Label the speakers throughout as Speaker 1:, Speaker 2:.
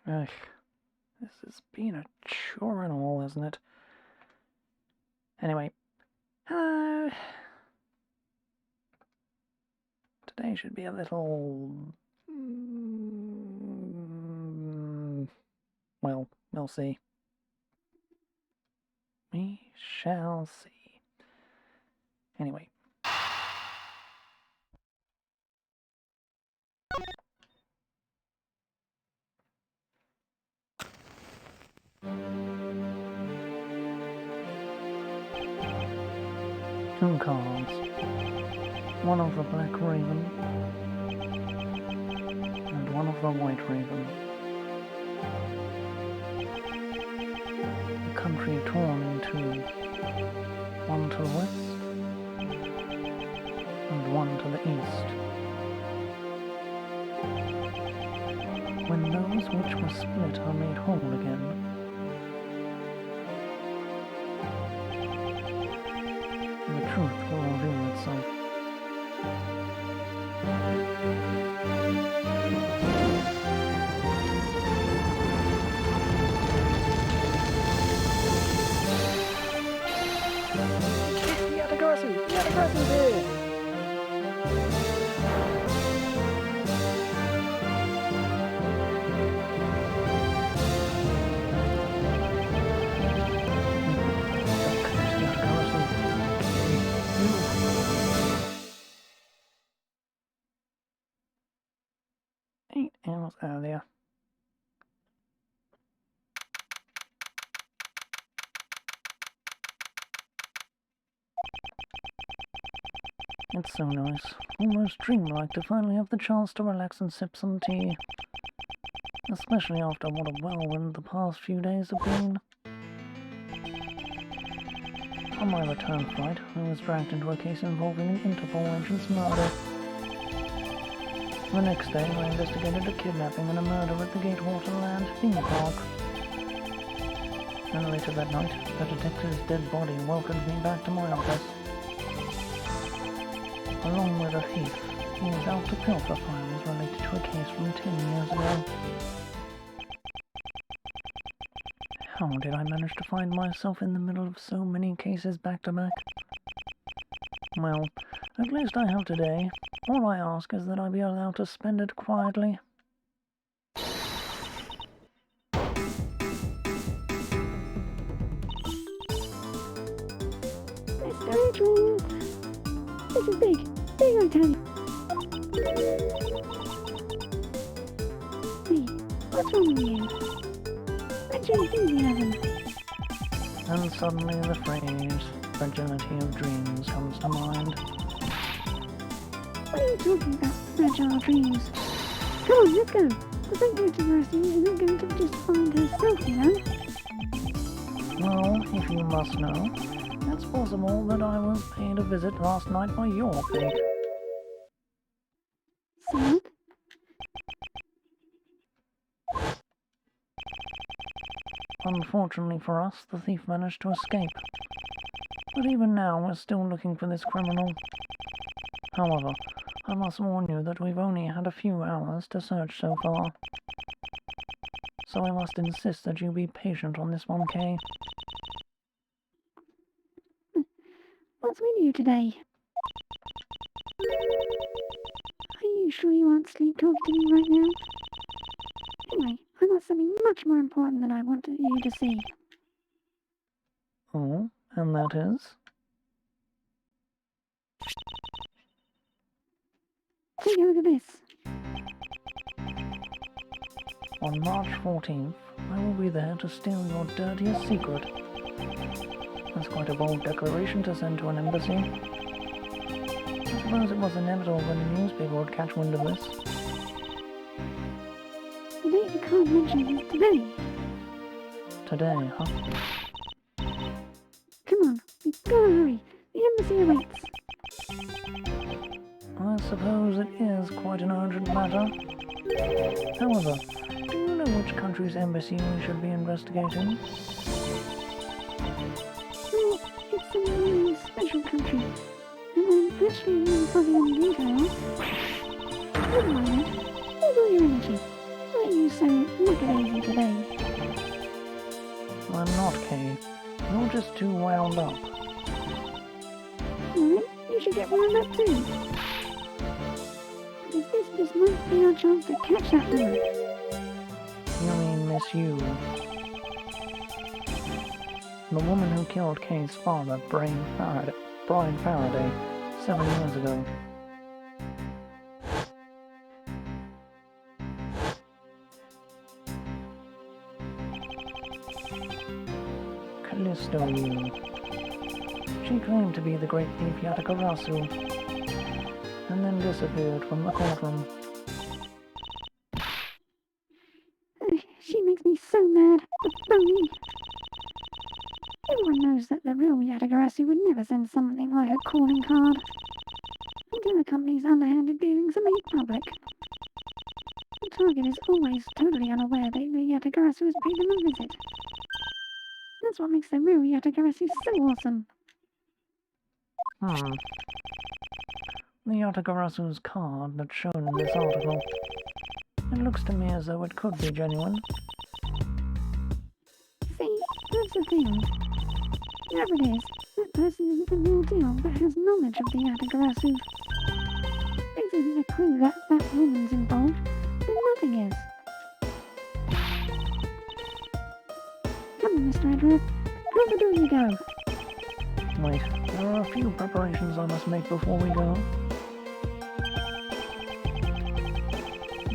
Speaker 1: Ugh, this has been a chore and all, isn't it? Anyway, hello. Today should be a little... well, we'll see. We shall see. Anyway. Two cards. One of the Black Raven and one of the White Raven. The country torn in two. One to the west and one to the east. When those which were split are made whole again, the truth will reveal itself. The aggressive here! Hours earlier. It's so nice, almost dreamlike to finally have the chance to relax and sip some tea. Especially after what a whirlwind the past few days have been. On my return flight, I was dragged into a case involving an Interpol agent's murder. The next day, I investigated a kidnapping and a murder at the Gatewaterland theme park. And later that night, the detective's dead body welcomed me back to my office. Along with a thief, he was out to pilfer files related to a case from 10 years ago. How did I manage to find myself in the middle of so many cases back to back? Well, at least I have today. All I ask is that I be allowed to spend it quietly.
Speaker 2: Mr. Edgeworth! This is big! Big, I tell you! Hey, what's wrong with you? When's your enthusiasm?
Speaker 1: And suddenly the phrase, fragility of dreams, comes to mind.
Speaker 2: What are you talking about, fragile dreams? Come on, let's go! The Edgeworth Mercy isn't going to just find herself, you know?
Speaker 1: Well, if you must know, it's possible that I was paid a visit last night by your fate.
Speaker 2: So?
Speaker 1: Unfortunately for us, the thief managed to escape. But even now, we're still looking for this criminal. However, I must warn you that we've only had a few hours to search so far. So I must insist that you be patient on this one, Kay.
Speaker 2: What's with you today? Are you sure you aren't sleep talking to me right now? Anyway, I've got something much more important that I want you to see.
Speaker 1: Oh, and that is?
Speaker 2: Take a look at this.
Speaker 1: On March 14th, I will be there to steal your dirtiest secret. That's quite a bold declaration to send to an embassy. I suppose it was inevitable that a newspaper would catch wind of this.
Speaker 2: The date you can't mention is today.
Speaker 1: Today, huh?
Speaker 2: Come on, we've got to hurry. The embassy awaits.
Speaker 1: I suppose it is quite an urgent matter. However, do you know which country's embassy we should be investigating?
Speaker 2: Well, it's some really special country. And I'm actually really fuzzy on details. Never mind that. Hold all your energy. Let you so lackadaisy today?
Speaker 1: I'm not, Kay. You're just too wound up.
Speaker 2: Alright, you should get wound up too. Because this just might be our chance to catch that one.
Speaker 1: You mean Miss You? The woman who killed Kay's father, Brian Faraday, 7 years ago. Callisto You. She claimed to be the great thief Yatagarasu, and then disappeared from the courtroom.
Speaker 2: She makes me so mad. The phony. Everyone knows that the real Yatagarasu would never send something like a calling card until the company's underhanded dealings are made public. The target is always totally unaware that the Yatagarasu has paid them a visit. That's what makes the real Yatagarasu so awesome.
Speaker 1: The Yatagarasu's card that's shown in this article. It looks to me as though it could be genuine.
Speaker 2: See, that's the thing. Whoever it is, that person isn't the real deal but has knowledge of the Yatagarasu. This isn't a clue that that woman's involved, then nothing is. Come on, Mr. Edgeworth. How do you go?
Speaker 1: Wait, there are a few preparations I must make before we go.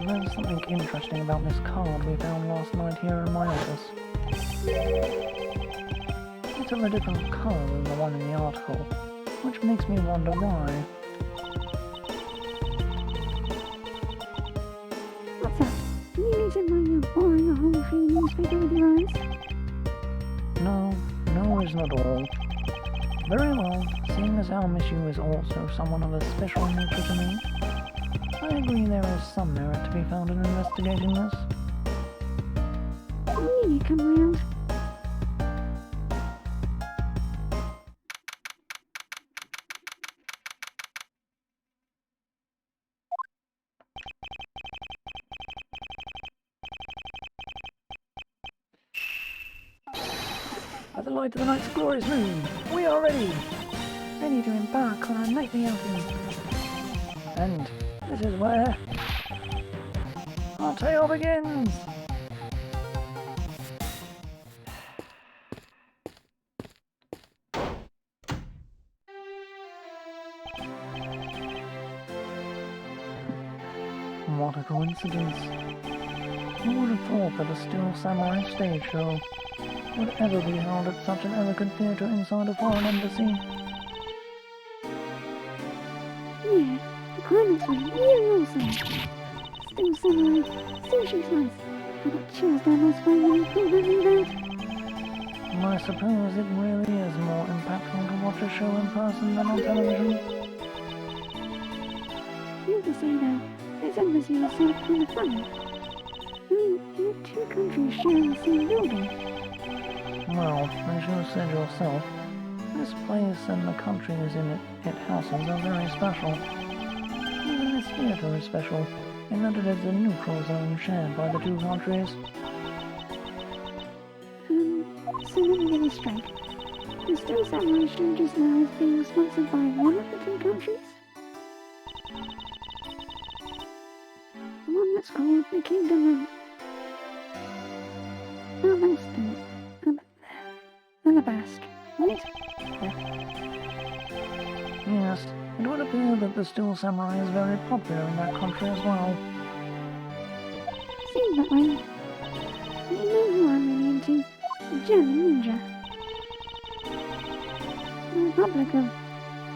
Speaker 1: There's something interesting about this card we found last night here in my office. It's of a different colour than the one in the article, which makes me wonder why.
Speaker 2: What's that? Do you need to mind you boring a hole through the newspaper with your eyes?
Speaker 1: No isn't at all. Very well, seeing as our Miss You is also someone of a special nature to me, I agree there is some merit to be found in investigating this.
Speaker 2: When you come around.
Speaker 1: By the light of the night's glorious moon, we are ready!
Speaker 2: Ready to embark on our nightly outing.
Speaker 1: And this is where our tale begins! What a coincidence. Who would have thought that a still samurai stage show would ever be held at such an elegant theatre inside a foreign embassy?
Speaker 2: Yeah, the climax was really awesome. Still samurai, sushi slice. I got chills down my spine when you pulled that lead out.
Speaker 1: I suppose it really is more impactful to watch a show in person than on television.
Speaker 2: You have to say though, this embassy was set up kind of funny. I mean, you have two countries sharing the same building.
Speaker 1: Well, as you said yourself, this place and the countries in it houses are very special. Even this theatre is special, in that it is a neutral zone shared by the two countries.
Speaker 2: So let me get this straight. The Still Samurai show just now is being sponsored by one of the two countries? The one that's called the Kingdom of Alabast, right?
Speaker 1: Yes, it would appear that the Still Samurai is very popular in that country as well.
Speaker 2: Seems that way. You know who I'm really into? The German ninja. The Republic of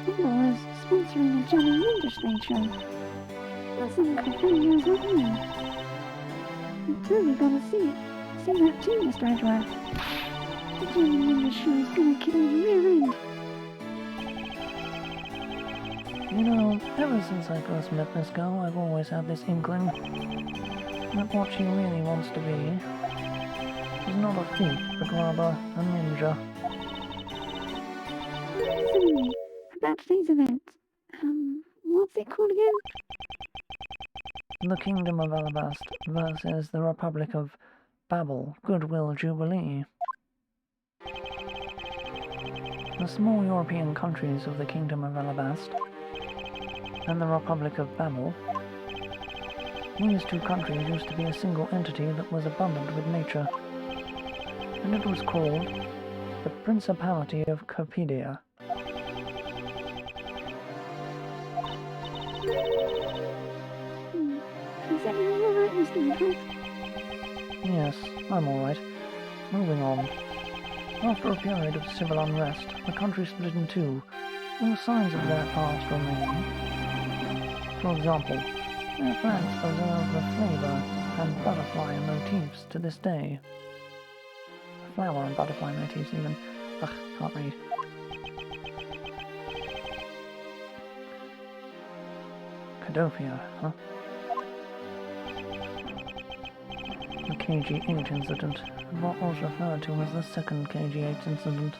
Speaker 2: Football is sponsoring a German ninja stage show. That's some companions like me. You've totally got to see it. See that too, Mr. Edgeworth. The German ninja show is gonna kill your rear end.
Speaker 1: You know, ever since I first met this girl, I've always had this inkling that what she really wants to be is not a thief, but rather a ninja.
Speaker 2: So anyway, about today's event. What's it called again?
Speaker 1: The Kingdom of Alabast versus the Republic of Babel Goodwill Jubilee. The small European countries of the Kingdom of Alabast and the Republic of Babel. These two countries used to be a single entity that was abundant with nature, and it was called the Principality of Copedia.
Speaker 2: Is everything alright, Mr. Edgeworth?
Speaker 1: Yes, I'm alright. Moving on. After a period of civil unrest, the country split in two, and signs of their past remain. For example, their flags preserve the flavour and butterfly motifs to this day. Flower and butterfly motifs even. Ugh, can't read. Cadofia, huh? The KG-8 incident, what was referred to as the second KG-8 incident,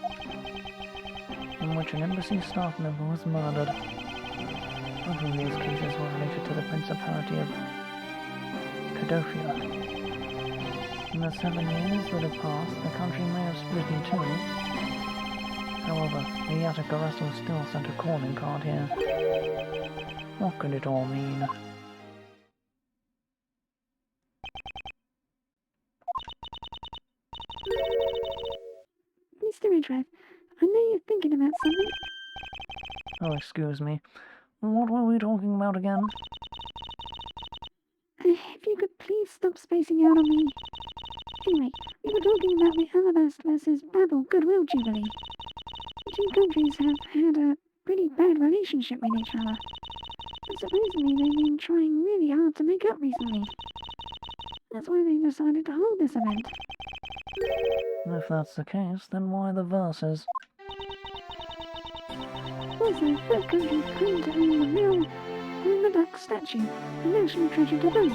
Speaker 1: in which an embassy staff member was murdered. Both of these cases were related to the Principality of Cadofia. In the 7 years that have passed, the country may have split in two. However, the Yatagarassu still sent a calling card here. What could it all mean?
Speaker 2: Mr. Edgeworth, I know you're thinking about something.
Speaker 1: Oh, excuse me. What were we talking about again?
Speaker 2: If you could please stop spacing out on me. Anyway, we were talking about the Alabast versus Babel Goodwill Jubilee. The two countries have had a pretty bad relationship with each other. And supposedly they've been trying really hard to make up recently. That's why they decided to hold this event.
Speaker 1: If that's the case, then why the verses?
Speaker 2: Also, both countries claim to own the mill and the duck statue, a national treasure to both.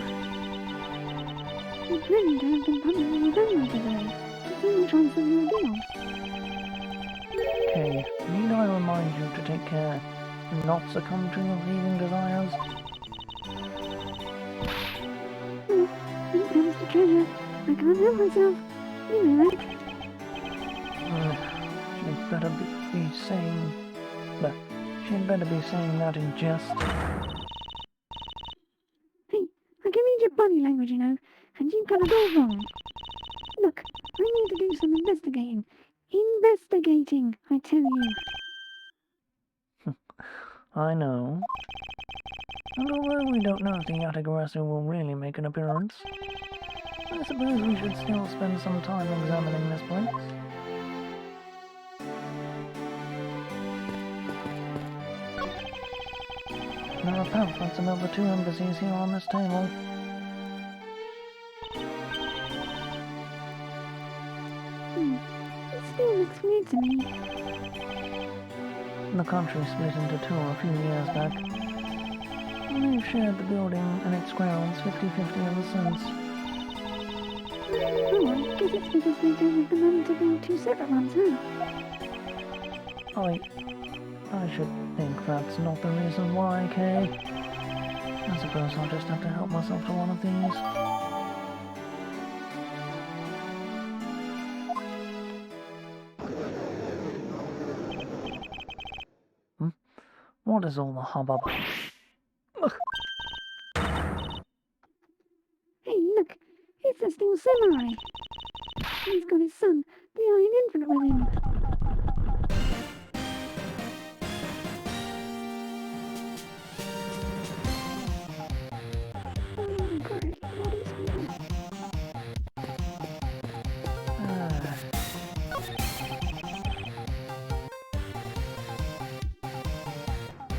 Speaker 2: They're claiming to have been publicly available today to see which one's the real deal.
Speaker 1: Okay, need I remind you to take care and not succumb to your thieving desires?
Speaker 2: Well, when it comes to treasure, I can't help myself. You know that.
Speaker 1: She'd better be saying... But she'd better be saying that in jest.
Speaker 2: Hey, I can read your body language, you know, and you've got it all wrong. Look, I need to do some investigating. Investigating, I tell you.
Speaker 1: I know. And although we don't know if the Yatagarassu will really make an appearance, I suppose we should still spend some time examining this place. There are pamphlets about the two embassies here on this table.
Speaker 2: It still looks weird to me.
Speaker 1: The country split into two a few years back. And they've shared the building and its grounds 50-50 ever since.
Speaker 2: Oh, I guess it's because they don't have the money to build two separate ones, huh?
Speaker 1: I should think that's not the reason why, Kay. I suppose I'll just have to help myself to one of these. What is all the hubbub? Ugh.
Speaker 2: Hey, look, it's the steel samurai. He's got his son, the Iron Infant, with him. Oh, great, what is this?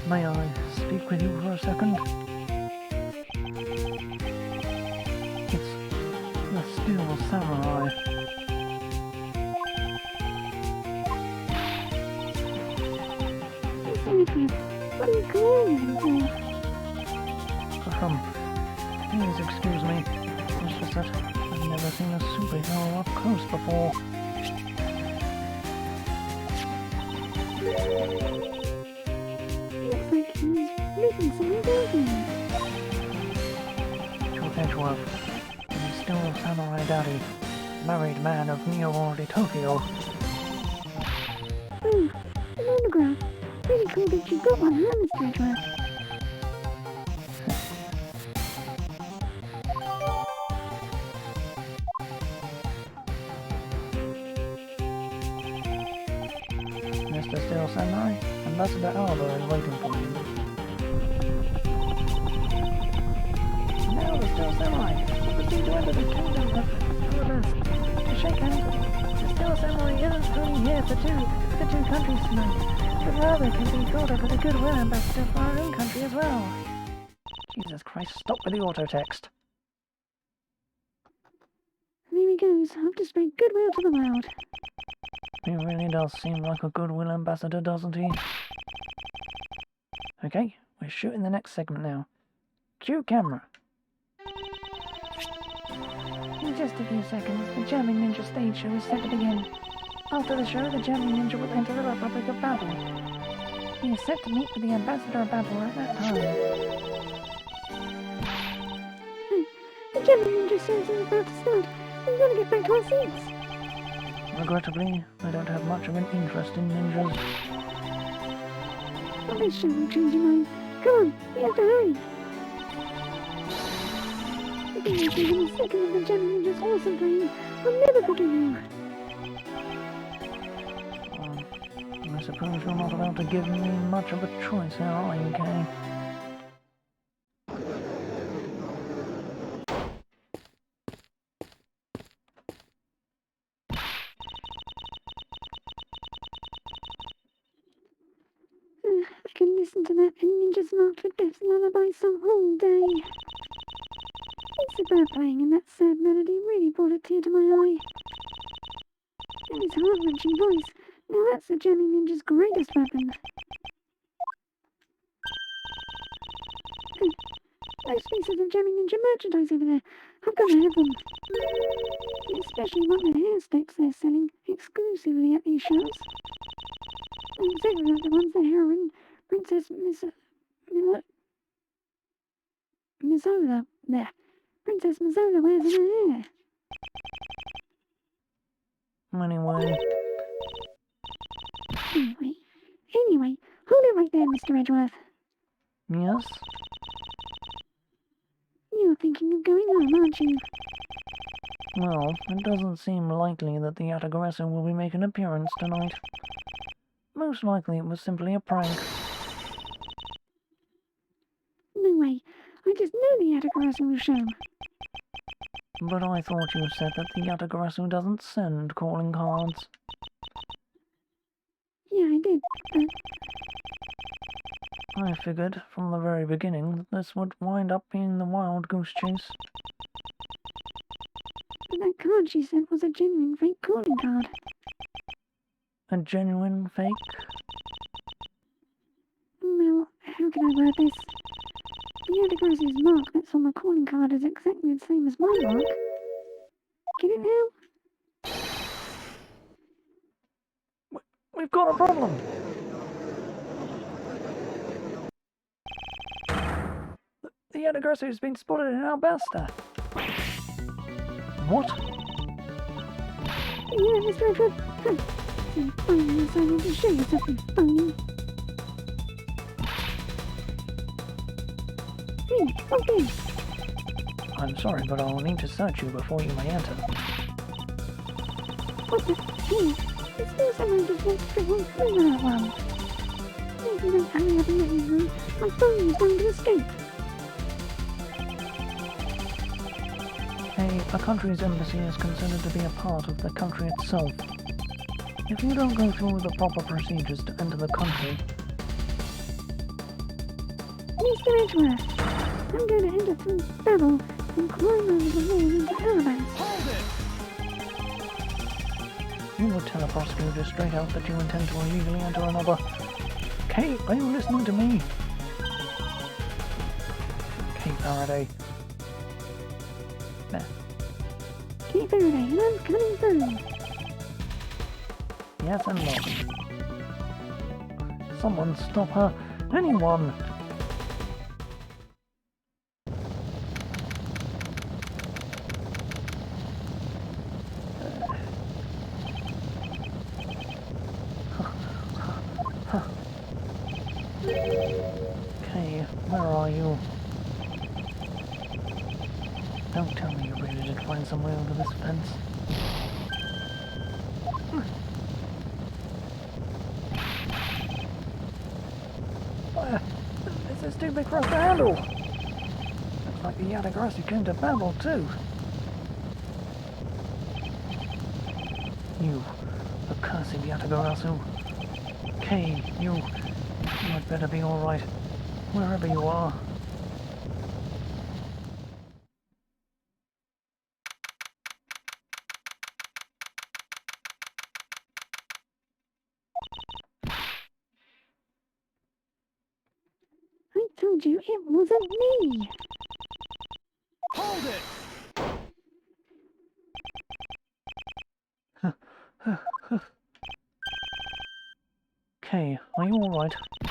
Speaker 1: May I speak with you for a second? It's the Steel Samurai.
Speaker 2: Edgeworth, what are you calling him for?
Speaker 1: Please excuse me. It's just that I've never seen a superhero up close before.
Speaker 2: Looks like he's written something down here.
Speaker 1: Edgeworth. He's still Samurai Daddy, married man of near-worldly Tokyo.
Speaker 2: Oh, an autograph. Pretty cool that you got one, huh, Mr. Edgeworth?
Speaker 1: Mr. Steel Samurai, Ambassador Alba is waiting for you. Now the Steel Samurai, proceed to enter the kingdom of Alabas to shake hands with you. The Steel Samurai isn't only here for the two countries tonight, but rather can be thought of as a goodwill ambassador for our own country as well. Jesus Christ, stop with the auto-text.
Speaker 2: There he goes, off to spread goodwill to the world.
Speaker 1: He really does seem like a goodwill ambassador, doesn't he? Okay, we're shooting the next segment now. Cue camera.
Speaker 2: In just a few seconds, the German Ninja stage show is set to begin. After the show, the German Ninja will enter the Republic of Babel. He is set to meet with the Ambassador of Babel at that time. The German Ninja series is about to start. We've got to get back to our seats.
Speaker 1: Regrettably, I don't have much of an interest in ninjas.
Speaker 2: Well, this show will change your mind. Come on, we have to hurry. If you make even a second of the German Ninja's awesome brain, I'll never forgive you.
Speaker 1: I suppose you're not about to give me much of a choice here, are you, Kay?
Speaker 2: I can listen to that Ninja's Marked for Death's lullaby song all day. It's the bird playing and that sad melody really brought a tear to my eye. And his heart-wrenching voice. Now that's the German Ninja's greatest weapon. Those pieces of German Ninja merchandise over there, I've got to have them. I especially want the hair sticks they're selling exclusively at these shows. Exactly like the ones the heroine, Princess Mizola, there. Princess Mizola wears in her hair. Anyway, hold it right there, Mr. Edgeworth.
Speaker 1: Yes?
Speaker 2: You're thinking of going home, aren't you?
Speaker 1: Well, it doesn't seem likely that the Yatagarasu will be making an appearance tonight. Most likely it was simply a prank.
Speaker 2: No way. I just know the Yatagarasu will show.
Speaker 1: But I thought you said that the Yatagarasu doesn't send calling cards.
Speaker 2: Yeah, I did, but
Speaker 1: I figured from the very beginning that this would wind up being the wild goose chase.
Speaker 2: that card she sent was a genuine fake calling card.
Speaker 1: A genuine fake?
Speaker 2: Well, how can I word this? The Yatagarazu's mark that's on the calling card is exactly the same as my mark. Get it now?
Speaker 1: We've got a problem! The Yatagarasu has been spotted in Albasta. What?
Speaker 2: Yeah, Mr. Edgeworth. So you finally decided to show yourself, you phony. Hey, okay.
Speaker 1: I'm sorry, but I'll need to search you before you may enter.
Speaker 2: What the? Hey, it's still someone just walked straight on through that one. If you don't hurry up and let me through, my phone is going to escape.
Speaker 1: A country's embassy is considered to be a part of the country itself. If you don't go through the proper procedures to enter the country...
Speaker 2: Mr. Edgeworth, I'm going to enter through Babel and climb over the wall into Alabama.
Speaker 1: You would tell a prosecutor straight out that you intend to illegally enter another... Kate, are you listening to me? Kate Faraday. There.
Speaker 2: Kate Faraday, and I'm coming through.
Speaker 1: Yes and no. Someone stop her. Anyone! Don't tell me you really did find some way over this fence. This is too big for us to handle. Looks like the Yatagarasi came to Babel too. You, accursed Yatagarasu. Kay, you had better be alright, wherever you are.
Speaker 2: I told you it wasn't me.
Speaker 3: Hold it!
Speaker 1: Kay, are you alright?
Speaker 2: Do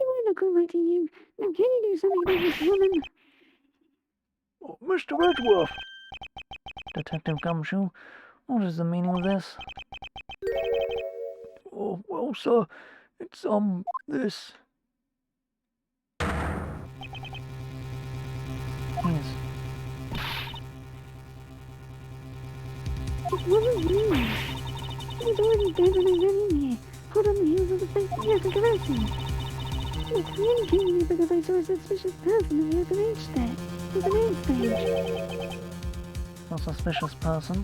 Speaker 2: I look alright to you? Now can you do something about this woman?
Speaker 1: Oh, Mr. Edgeworth! Detective Gumshoe, what is the meaning of this? Oh, well, sir, it's, this. Yes.
Speaker 2: It wasn't me. He was already dead when I ran in here, hot on the heels of the fake Yatagarasi. I communicated you because I saw a suspicious person at the open age there, with an aid stage.
Speaker 1: A suspicious person?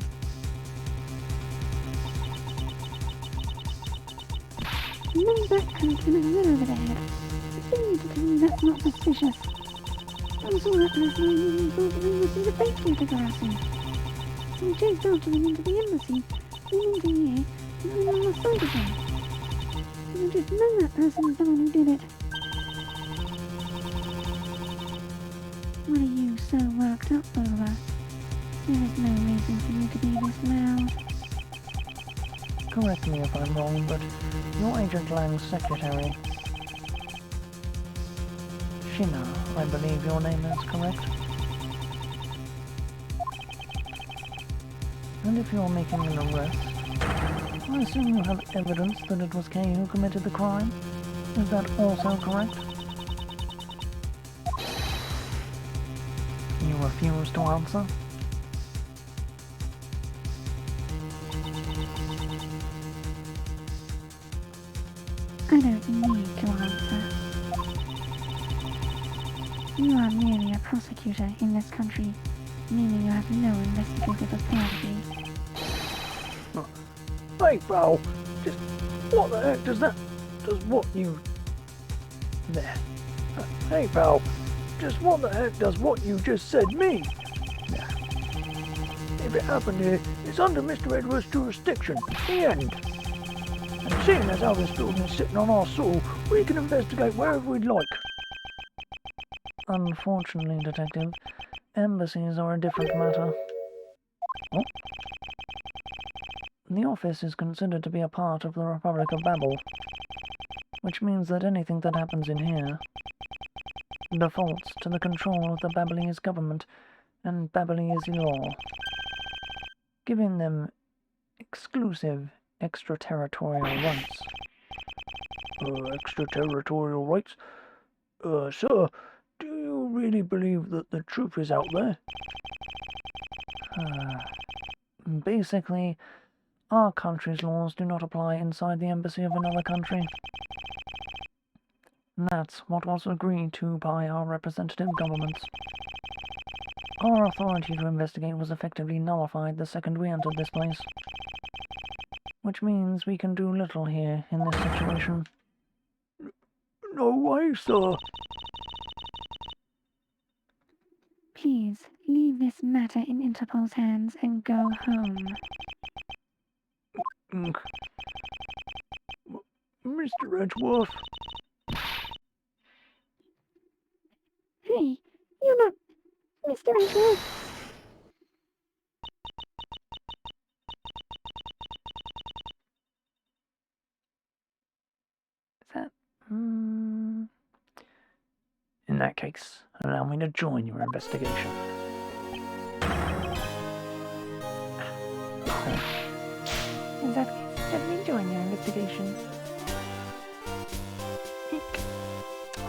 Speaker 2: None that comes from over there. I still need to tell you that's not suspicious. I saw that person and thought that we must be the fake Yatagarasi. So we chased after them into the embassy, then into here, and then on the side of them. And I just know that person is the one who did it. What are you so worked up over? There is no reason for you to be this loud.
Speaker 1: Correct me if I'm wrong, but you're Agent Lang's secretary. Shina, I believe your name is correct. And if you're making an arrest, I assume you have evidence that it was Kay who committed the crime? Is that also correct? You refuse to answer?
Speaker 2: I don't need to answer. You are merely a prosecutor in this country, meaning you have no investigative authority.
Speaker 1: Hey, pal, just what the heck does what you... There. Hey, pal, just what the heck does what you just said mean? Now, if it happened here, it's under Mr. Edgeworth's jurisdiction. The end. And seeing as how this building is sitting on our soil, we can investigate wherever we'd like. Unfortunately, Detective, embassies are a different matter. What? The office is considered to be a part of the Republic of Babel, which means that anything that happens in here defaults to the control of the Babylese government and Babylese law, giving them exclusive extraterritorial rights. Extraterritorial rights? Sir, do you really believe that the truth is out there? Basically, our country's laws do not apply inside the embassy of another country. That's what was agreed to by our representative governments. Our authority to investigate was effectively nullified the second we entered this place, which means we can do little here in this situation. No way, sir.
Speaker 2: Please, leave this matter in Interpol's hands and go home.
Speaker 1: Mr. Edgeworth.
Speaker 2: Hey, you're not Mr. Edgeworth.
Speaker 1: Is that... In that case, allow me to join your investigation.
Speaker 2: Is that let me join your investigation?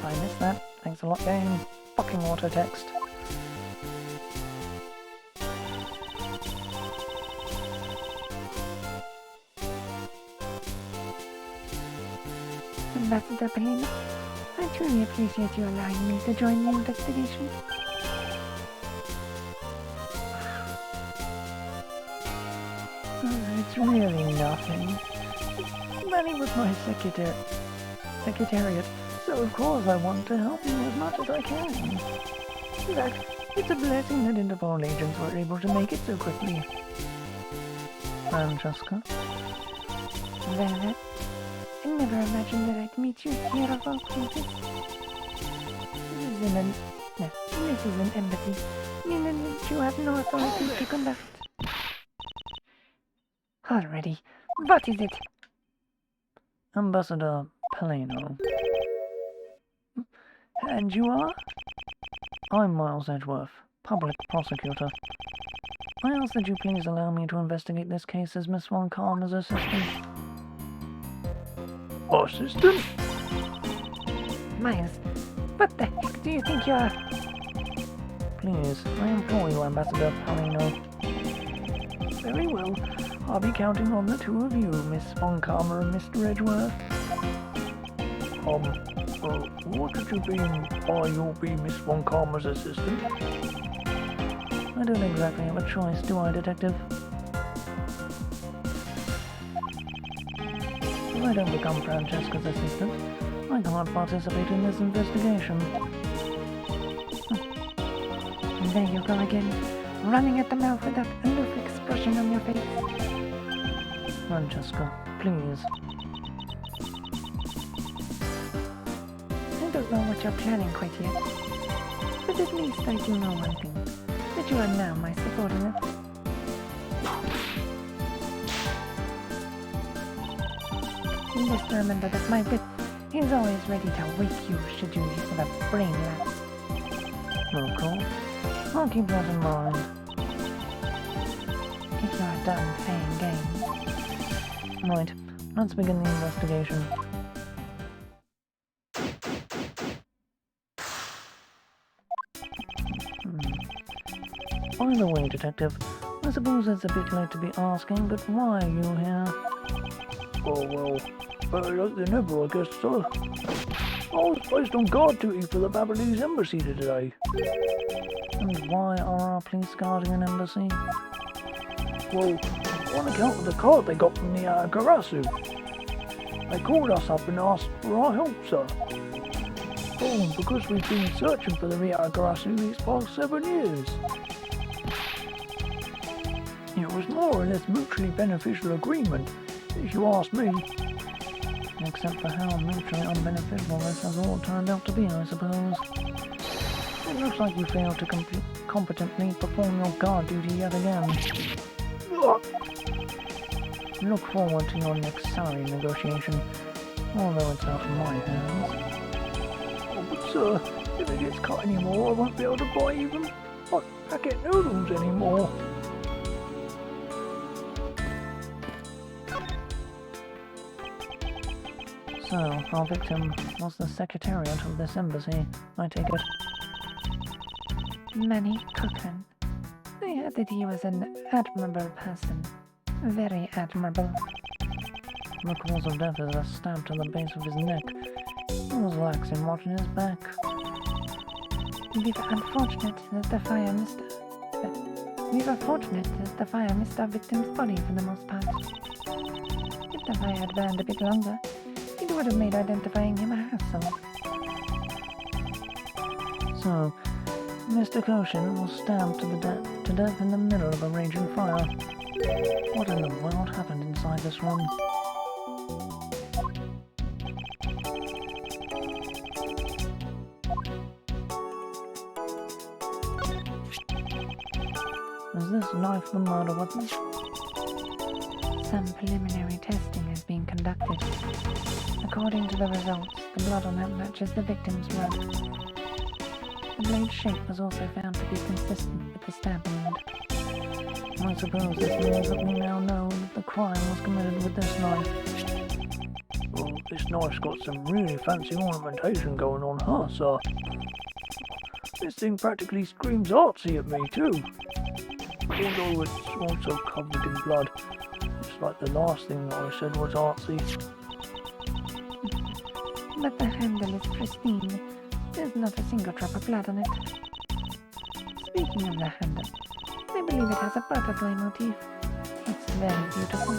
Speaker 1: I missed that. Thanks a lot, game. Fucking auto text.
Speaker 2: Ambassador pt9. I truly appreciate you allowing me to join the investigation.
Speaker 1: Oh, it's really nothing. Manny was my secretariat, so of course I want to help you as much as I can. In fact, it's a blessing that Interpol agents were able to make it so quickly. Francesca?
Speaker 2: Velvet, I never imagined that I'd meet you here of all places. This is an embassy, meaning that you have no authority to conduct. Already, what is it?
Speaker 1: Ambassador Peleno. And you are? I'm Miles Edgeworth, public prosecutor. I ask that you please allow me to investigate this case as Miss Von Karma's assistant. Assistant?
Speaker 2: Miles, what the heck do you think you are?
Speaker 1: Please, I implore you, Ambassador Peleno. Very well. I'll be counting on the two of you, Miss Von Karma and Mr. Edgeworth. What did you mean by you'll be Miss Von Karma's assistant? I don't exactly have a choice, do I, Detective? If I don't become Francesca's assistant, I can't participate in this investigation.
Speaker 2: And there you go again, running at the mouth with that aloof expression on your face.
Speaker 1: Francesca, please.
Speaker 2: I don't know what you're planning quite yet, but at least I do know one thing, that you are now my subordinate. And just remember that my wit is always ready to wake you should you have a brain lapse.
Speaker 1: Of course. I'll keep that in mind.
Speaker 2: If you are done playing games.
Speaker 1: Right, let's begin the investigation. By the way, Detective, I suppose it's a bit late to be asking, but why are you here? Oh, well, better late than never, I guess, sir. I was placed on guard duty for the Balinese embassy today. And why are our police guarding an embassy? Well, on account of the card they got from the Garasu. They called us up and asked for our help, sir. Oh, because we've been searching for the Garasu these past 7 years. It was more or less mutually beneficial agreement, if you ask me. Except for how mutually unbeneficial this has all turned out to be, I suppose. It looks like you failed to competently perform your guard duty yet again. Look forward to your next salary negotiation, although it's out of my hands. Oh, but sir, if it gets cut anymore, I won't be able to buy even hot packet noodles anymore. So, our victim was the secretariat of this embassy, I take it.
Speaker 2: Manny Cochran. I heard that he was an admirable person. Very admirable.
Speaker 1: The cause of death is a stab to the base of his neck. He was lax in watching his back.
Speaker 2: We were fortunate that the fire missed our victim's body for the most part. If the fire had burned a bit longer, it would have made identifying him a hassle.
Speaker 1: So, Mr. Koshin was stabbed to death in the middle of a raging fire. What in the world happened inside this room? Is this knife the murder weapon?
Speaker 2: Some preliminary testing is being conducted. According to the results, the blood on it matches the victim's blood. The blade's shape was also found to be consistent with the stab wound.
Speaker 1: I suppose this means that we now know that the crime was committed with this knife. Well, this knife's got some really fancy ornamentation going on, huh, sir? This thing practically screams artsy at me, too. Although it's also covered in blood. It's like the last thing that I said was artsy.
Speaker 2: But the handle is pristine. There's not a single drop of blood on it. Speaking of the handle, I believe it has a butterfly motif. It's very beautiful.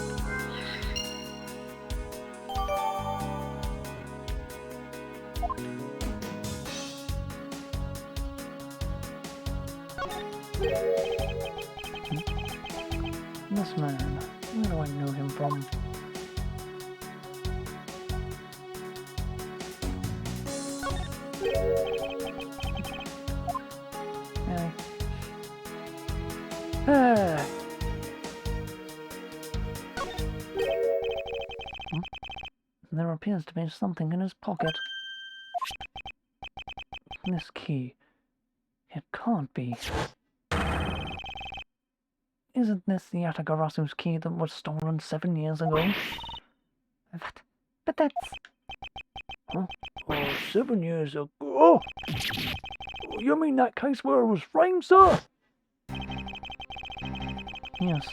Speaker 1: This man, where do I know him from? Hey. Ah. There appears to be something in his pocket. This key. It can't be. Isn't this the Atagarasu's key that was stolen 7 years ago?
Speaker 2: What? But that's...
Speaker 1: Huh? 7 years ago? Oh! You mean that case where it was framed, sir? Yes,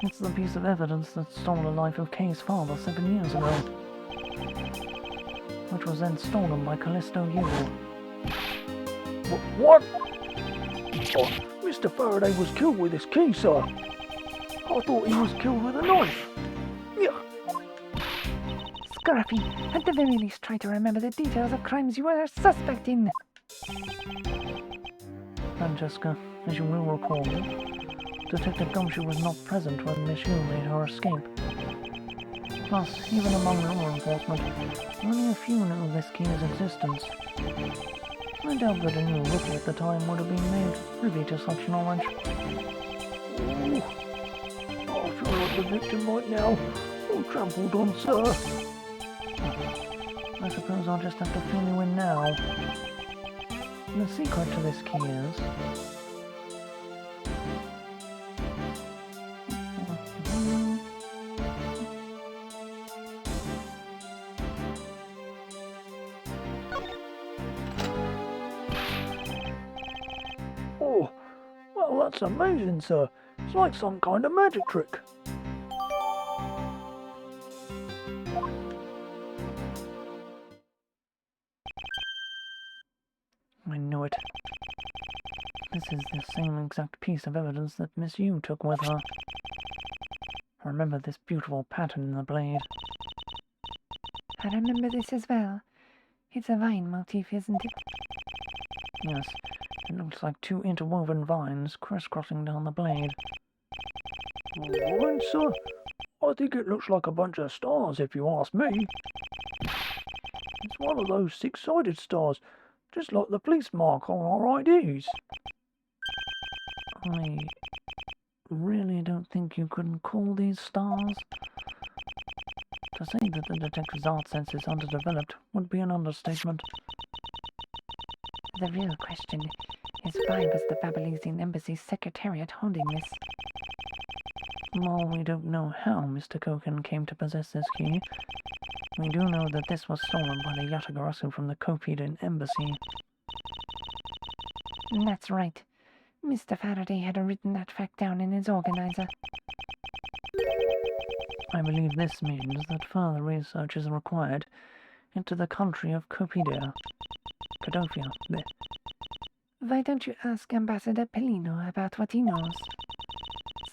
Speaker 1: it's the piece of evidence that stole the life of Kay's father 7 years ago, which was then stolen by Callisto Yu. What? Oh, Mr. Faraday was killed with this key, sir. I thought he was killed with a knife. Yeah.
Speaker 2: Scrappy, at the very least try to remember the details of crimes you were a suspect in.
Speaker 1: Francesca, as you will recall, Detective Gumshoe was not present when Miss Yu made her escape. Plus, even among law enforcement, only a few knew of this key's existence. I doubt that a new rookie at the time would have been made privy to such knowledge. Ooh, I feel like the victim right now. All trampled on, sir. I suppose I'll just have to fill you in now. The secret to this key is... Oh, well, that's amazing, sir. It's like some kind of magic trick. I knew it. This is the same exact piece of evidence that Miss Yu took with her. I remember this beautiful pattern in the blade.
Speaker 2: I remember this as well. It's a vine motif, isn't it?
Speaker 1: Yes, it looks like two interwoven vines crisscrossing down the blade. Right, sir. I think it looks like a bunch of stars, if you ask me. It's one of those six-sided stars, just like the police mark on our IDs. I really don't think you could call these stars. To say that the detective's art sense is underdeveloped would be an understatement.
Speaker 2: The real question is why was the Babylesian Embassy's secretariat holding this?
Speaker 1: While we don't know how Mr. Koken came to possess this key, we do know that this was stolen by the Yatagarasu from the Kopiden Embassy.
Speaker 2: That's right. Mr. Faraday had written that fact down in his organizer.
Speaker 1: I believe this means that further research is required into the country of Kopidea. Cadofia.
Speaker 2: Why don't you ask Ambassador Pellino about what he knows?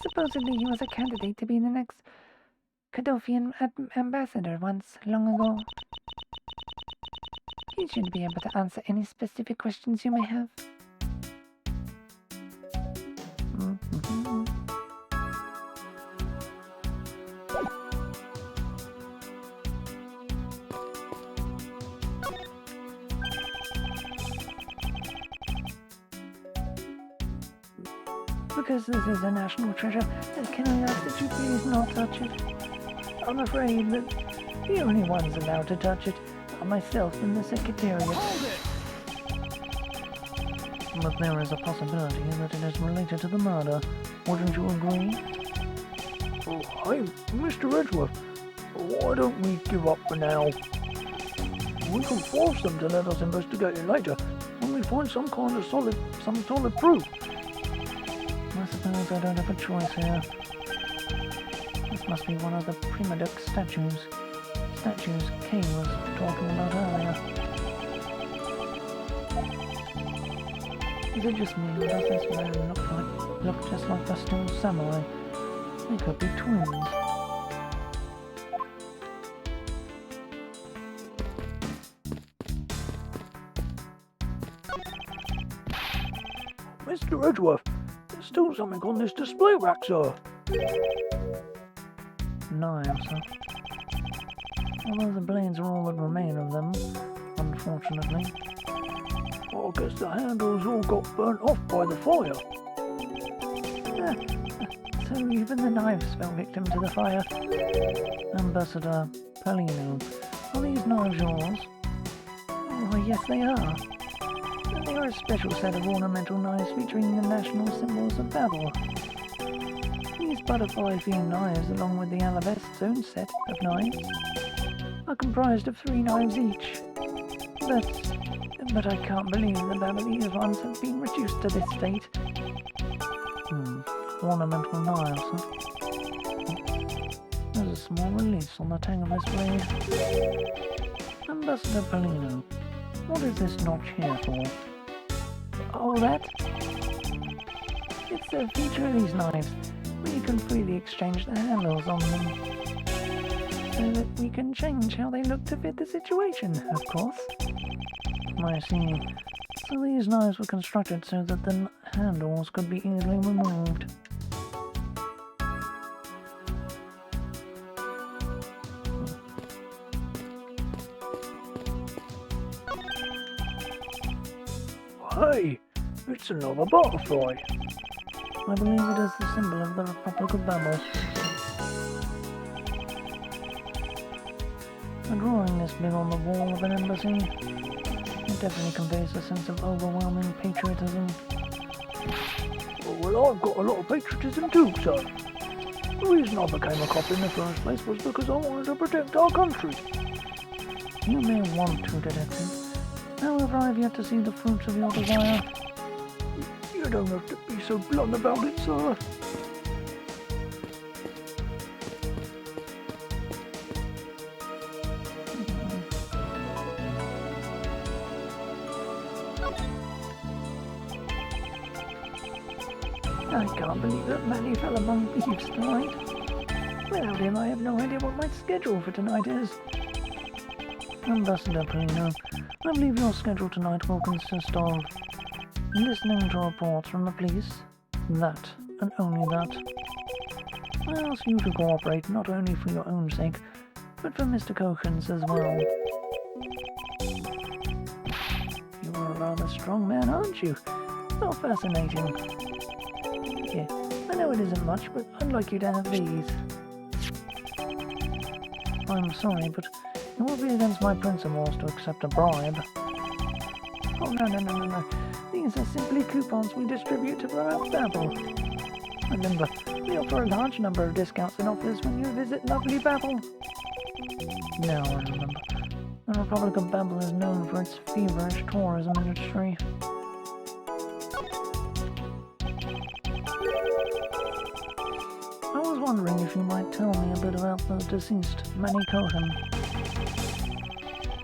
Speaker 2: Supposedly he was a candidate to be the next Cadofian ambassador once, long ago. He should be able to answer any specific questions you may have.
Speaker 1: Because this is a national treasure, can I ask that you please not touch it? I'm afraid that the only ones allowed to touch it are myself and the Secretariat.
Speaker 3: Hold it!
Speaker 1: But there is a possibility that it is related to the murder. Wouldn't you agree? Oh, hey, Mr. Edgeworth, why don't we give up for now? We can force them to let us investigate it later when we find some solid proof. I suppose I don't have a choice here. This must be one of the Prima Duck statues. statues Kay was talking about earlier. Is it just me, or does this man look just like the still samurai? They could be twins.
Speaker 3: Mr. Edgeworth, there's still something on this display rack, sir.
Speaker 1: Knives, huh? Although the blades are all that remain of them, unfortunately.
Speaker 3: I guess the handles all got burnt off by the fire.
Speaker 1: So even the knives fell victim to the fire. Ambassador Palino, are these knives yours? Oh, yes they are. They are a special set of ornamental knives featuring the national symbols of Babel. These butterfly themed knives, along with the Alabest's own set of knives, are comprised of 3 knives each. But I can't believe the Babylese ones have been reduced to this state. Ornamental knives, huh? There's a small release on the tang of this blade. Ambassador Palino, what is this notch here for? Oh, that? It's a feature of these knives, where you can freely exchange the handles on them. So that we can change how they look to fit the situation, of course. I see. So these knives were constructed so that the handles could be easily removed.
Speaker 3: Hey, it's another butterfly.
Speaker 1: I believe it is the symbol of the Republic of Babel. A drawing this big on the wall of an embassy, it definitely conveys a sense of overwhelming patriotism.
Speaker 3: Well, I've got a lot of patriotism too, sir. The reason I became a cop in the first place was because I wanted to protect our country.
Speaker 1: You may want to, detective. However, I have yet to see the fruits of your desire.
Speaker 3: You don't have to be so blunt about it, sir.
Speaker 1: I can't believe that Manny fell among thieves tonight. Without him, I have no idea what my schedule for tonight is. Ambassador Palino, I believe your schedule tonight will consist of listening to reports from the police, that, and only that. I ask you to cooperate not only for your own sake, but for Mr. Cochin's as well. You are a rather strong man, aren't you? How fascinating. Here, I know it isn't much, but I'd like you to have these. I'm sorry, but it will be against my principles to accept a bribe. Oh, no. These are simply coupons we distribute to promote Babel. Remember, we offer a large number of discounts and offers when you visit lovely Babel. Now I remember. The Republic of Babel is known for its feverish tourism industry. I was wondering if you might tell me a bit about the deceased Manny Cohen.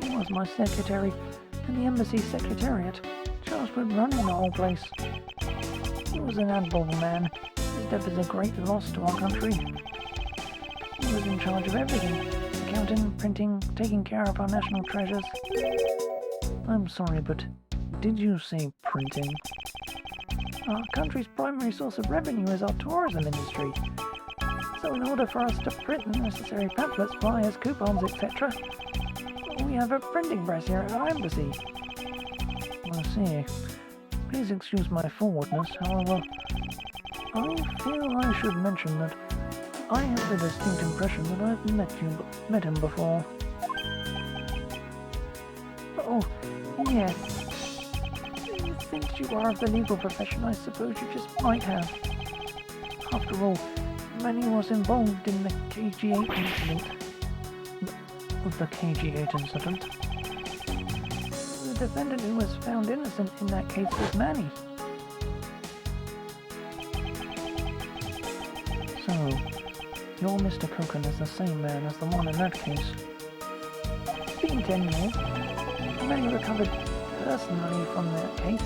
Speaker 1: He was my secretary and the embassy secretariat, charged with running the whole place. He was an admirable man. His death is a great loss to our country. He was in charge of everything: accounting, printing, taking care of our national treasures. I'm sorry, but did you say printing? Our country's primary source of revenue is our tourism industry. So in order for us to print the necessary pamphlets, flyers, coupons, etc., we have a printing press here at our embassy. I see. Please excuse my forwardness, however, I feel I should mention that I have the distinct impression that I've met him before. Oh, yes. Since you are of the legal profession, I suppose you just might have. After all, Manny was involved in the KG8 incident. The KG8 incident? The defendant who was found innocent in that case was Manny. So, your Mr. Cochen is the same man as the one in that case. been 10 years. I've only recovered personally from that case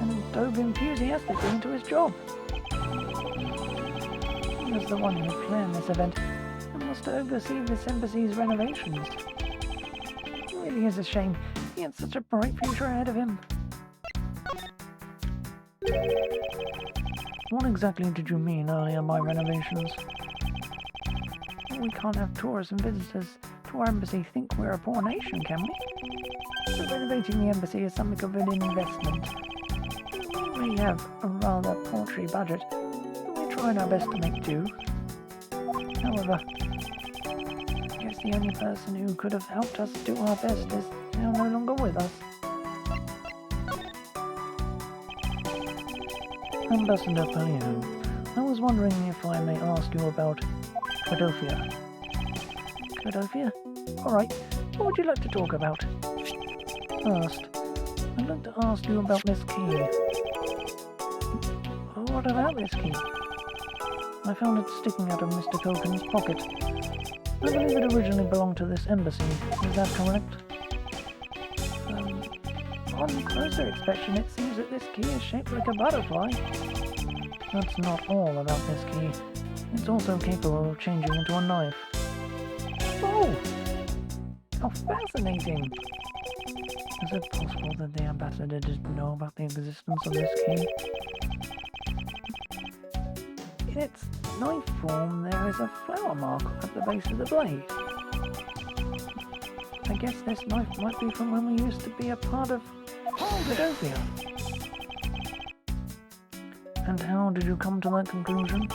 Speaker 1: and dove enthusiastically into his job. He was the one who planned this event and was to oversee this embassy's renovations. It really is a shame. He had such a bright future ahead of him. What exactly did you mean earlier by renovations? We can't have tourists and visitors to our embassy think we're a poor nation, can we? So renovating the embassy is something of an investment. We have a rather paltry budget, but we're trying our best to make do. However, I guess the only person who could have helped us do our best is now no longer with us. Ambassador Palino, I was wondering if I may ask you about Cadofia. Cadofia? Alright, what would you like to talk about? First, I'd like to ask you about this key. What about this key? I found it sticking out of Mr. Culkin's pocket. I believe it originally belonged to this embassy. Is that correct? On closer inspection, it seems that this key is shaped like a butterfly. That's not all about this key. It's also capable of changing into a knife. Oh! How fascinating! Is it possible that the ambassador didn't know about the existence of this key? In its knife form, there is a flower mark at the base of the blade. I guess this knife might be from when we used to be a part of Cadofia. And how did you come to that conclusion?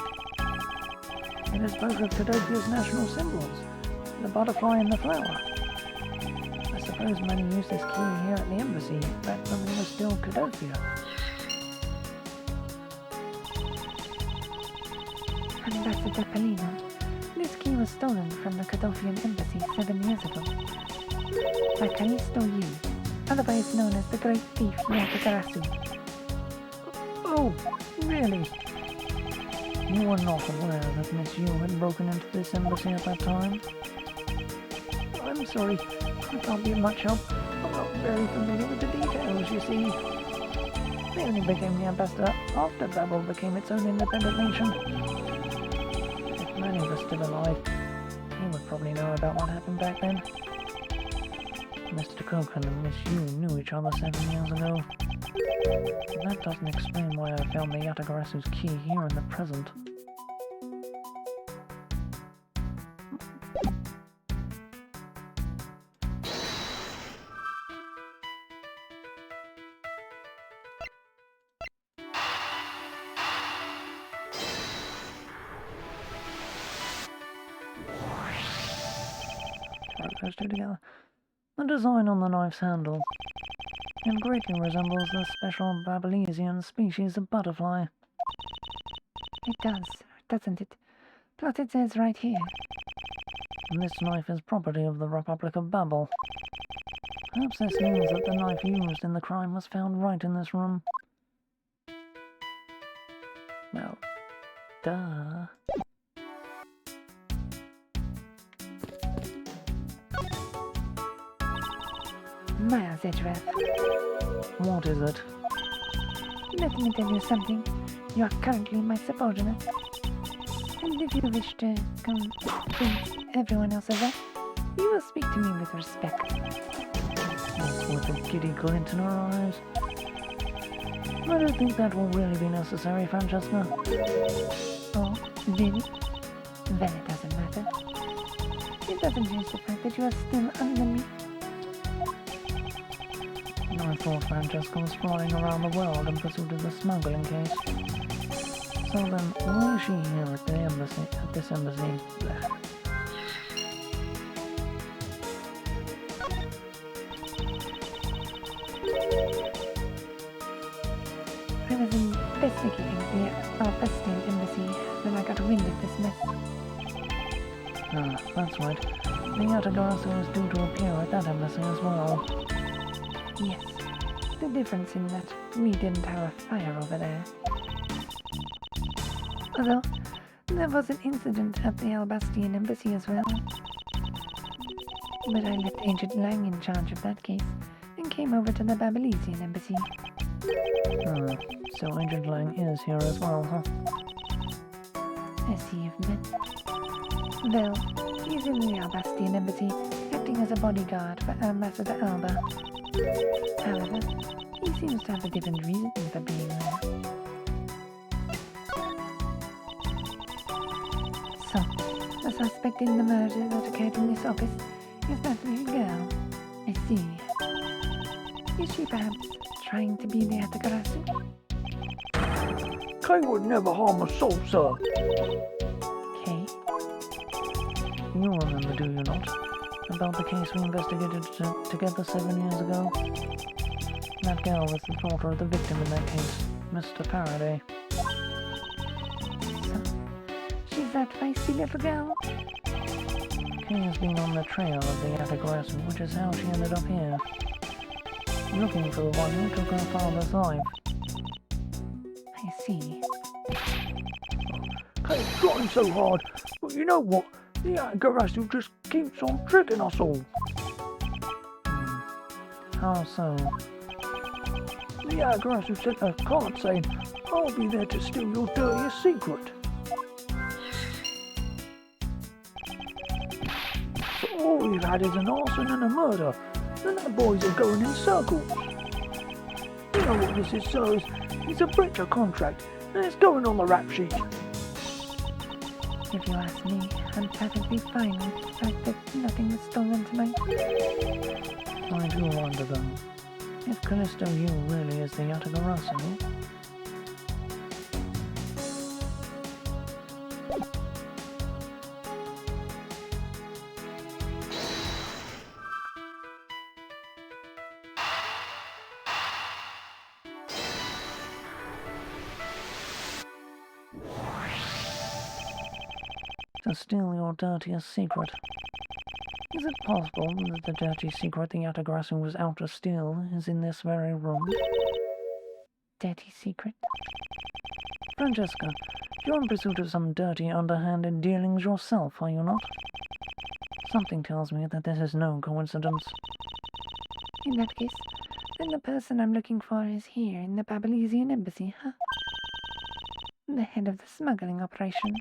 Speaker 1: It is both of Cadofia's national symbols, the butterfly and the flower. I suppose many used this key here at the embassy back when we were still Cadofia.
Speaker 2: Ambassador Palino, this key was stolen from the Cadofian embassy 7 years ago. By Callisto Yu, otherwise known as the Great Thief Yatagarasu.
Speaker 1: Oh, really? You were not aware that Miss Yu had broken into this embassy at that time? I'm sorry, I can't be of much help. I'm not very familiar with the details, you see. They only became the ambassador after Babel became its own independent nation. If Manny was still alive, he would probably know about what happened back then. Mr. Culkin and Miss Yu knew each other 7 years ago. That doesn't explain why I found the Yatagarasu's key here in the present. Put those two together. The design on the knife's handle. It greatly resembles the special Babylesian species of butterfly.
Speaker 2: It does, doesn't it? Plus it says right here.
Speaker 1: This knife is property of the Republic of Babel. Perhaps this means that the knife used in the crime was found right in this room. Well, duh.
Speaker 2: Miles Edgeworth,
Speaker 1: What is it?
Speaker 2: let me tell you something. You are currently my subordinate. And if you wish to convince everyone else of that, you will speak to me with respect.
Speaker 1: With a giddy glint in her eyes. I don't think that will really be necessary, Francesca.
Speaker 2: Oh, really? Then it doesn't matter. It doesn't change the fact that you are still under me.
Speaker 1: I thought Francesca was flying around the world in pursuit of the smuggling case. So then, why is she here at the embassy, at this embassy? Blech.
Speaker 2: I was investigating the Alpestian embassy when I got wind of this mess.
Speaker 1: Ah, that's right. The Yatagarasu is due to appear at that embassy as well.
Speaker 2: Yes. The difference in that we didn't have a fire over there. Although, there was an incident at the Albastian embassy as well. But I left Agent Lang in charge of that case and came over to the Babylesian embassy.
Speaker 1: So Agent Lang is here as well, huh?
Speaker 2: As you've met. Well, he's in the Albastian embassy, acting as a bodyguard for Ambassador Alba. However, he seems to have a different reason for being there. So, the suspect in the murder that occurred in this office is that little girl. I see. Is she perhaps trying to be the Atagarasu?
Speaker 3: Kay would never harm a soul, sir.
Speaker 2: Kay?
Speaker 1: You remember, do you not? About the case we investigated together 7 years ago? That girl was the daughter of the victim in that case, Mr. Faraday.
Speaker 2: So, she's that feisty little girl?
Speaker 1: Kay has been on the trail of the Atagarasu, which is how she ended up here. Looking for the one who took her father's life.
Speaker 2: I see.
Speaker 3: Kay's trying so hard, but you know what? The Atagarasu just keeps on tricking us all.
Speaker 1: How so?
Speaker 3: The Atagarasu sent a card saying, "I'll be there to steal your dirtiest secret." So all we've had is an arson and a murder, and the boys are going in circles. You know what this is, sir? It's a breach of contract, and it's going on the rap sheet.
Speaker 2: If you ask me, I'm perfectly fine with the fact that nothing was stolen tonight.
Speaker 1: I do wonder though, if Callisto Yu really is the Atagarasu. To steal your dirtiest secret. Is it possible that the dirty secret the Atagarasu was out to steal is in this very room?
Speaker 2: Dirty secret?
Speaker 1: Francesca, you're in pursuit of some dirty, underhanded dealings yourself, are you not? Something tells me that this is no coincidence.
Speaker 2: In that case, then the person I'm looking for is here in the Babylesian embassy, huh? The head of the smuggling operation.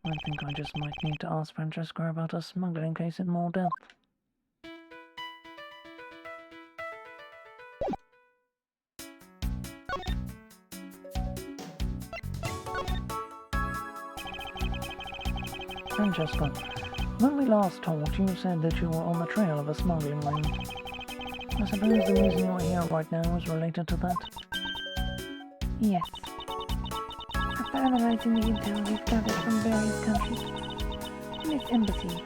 Speaker 1: I think I just might need to ask Francesca about a smuggling case in more depth. Francesca, when we last talked, you said that you were on the trail of a smuggling ring. I suppose the reason you're here right now is related to that?
Speaker 2: Yes. After analyzing the intel we've gathered from various countries, this embassy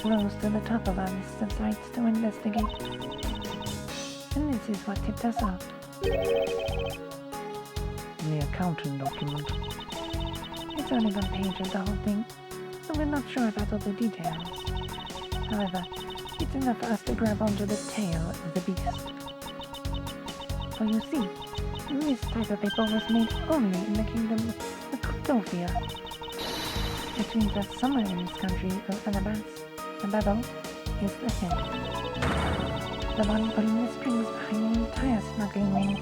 Speaker 2: rose to the top of our list of sites to investigate. And this is what tipped us off.
Speaker 1: The accounting document.
Speaker 2: It's only one page of the whole thing, so we're not sure about all the details. However, it's enough for us to grab onto the tail of the beast. For you see, this type of paper was made only in the kingdom of Cryptophia, which means that somewhere in this country of Anabas, the Babel is the head. The one pulling the strings behind the entire smuggling ring.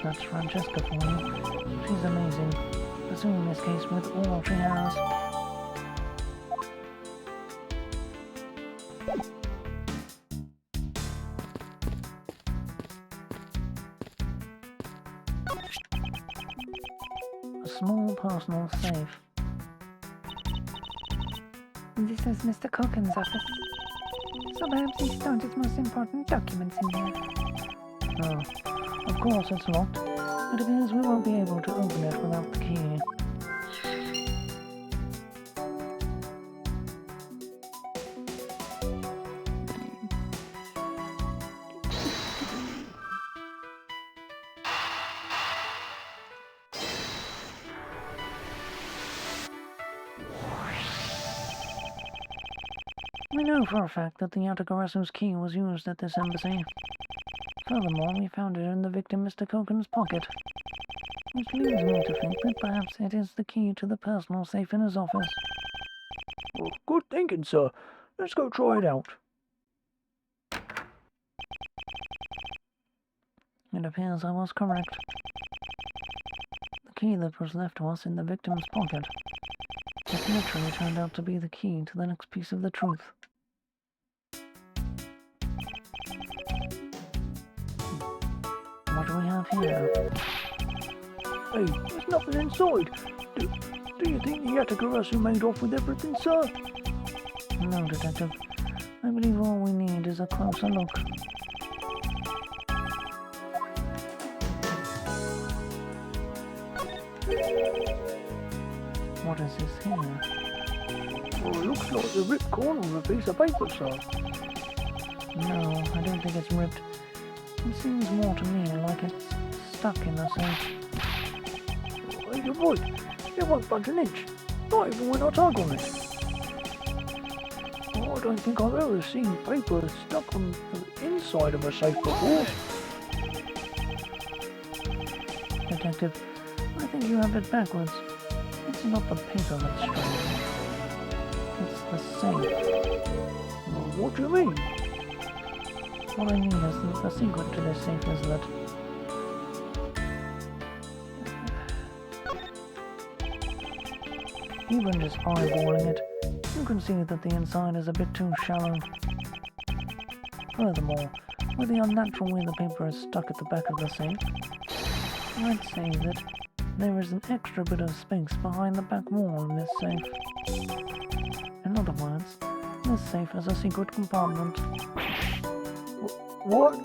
Speaker 1: That's Francesca for you. She's amazing, pursuing this case with all she has. A small personal safe.
Speaker 2: This is Mr. Coken's office, so perhaps he stored his most important documents in here.
Speaker 1: Oh, of course it's locked. It appears we won't be able to open it without the key. We know for a fact that the Atagarasu's key was used at this embassy. Furthermore, we found it in the victim Mr. Coken's pocket, which leads me to think that perhaps it is the key to the personal safe in his office.
Speaker 3: Well, good thinking, sir. Let's go try it out.
Speaker 1: It appears I was correct. The key that was left to us in the victim's pocket. It literally turned out to be the key to the next piece of the truth. What do we have here?
Speaker 3: Hey, there's nothing inside. Do you think the Yatagarasu made off with everything, sir?
Speaker 1: No, Detective. I believe all we need is a closer look. What is this here?
Speaker 3: Well, it looks like the ripped corner of a piece of paper, sir.
Speaker 1: No, I don't think it's ripped. It seems more to me like it's stuck in the safe.
Speaker 3: Well, you're right. It won't budge an inch. Not even when I tug on it. Oh, I don't think I've ever seen paper stuck on the inside of a safe before.
Speaker 1: Detective, I think you have it backwards. It's not the paper that's strange. It's the safe.
Speaker 3: Well, what do you mean?
Speaker 1: What I mean is that the secret to this safe is that even just eyeballing it, you can see that the inside is a bit too shallow. Furthermore, with the unnatural way the paper is stuck at the back of the safe, I'd say that there is an extra bit of space behind the back wall of this safe. In other words, this safe has a secret compartment.
Speaker 3: What?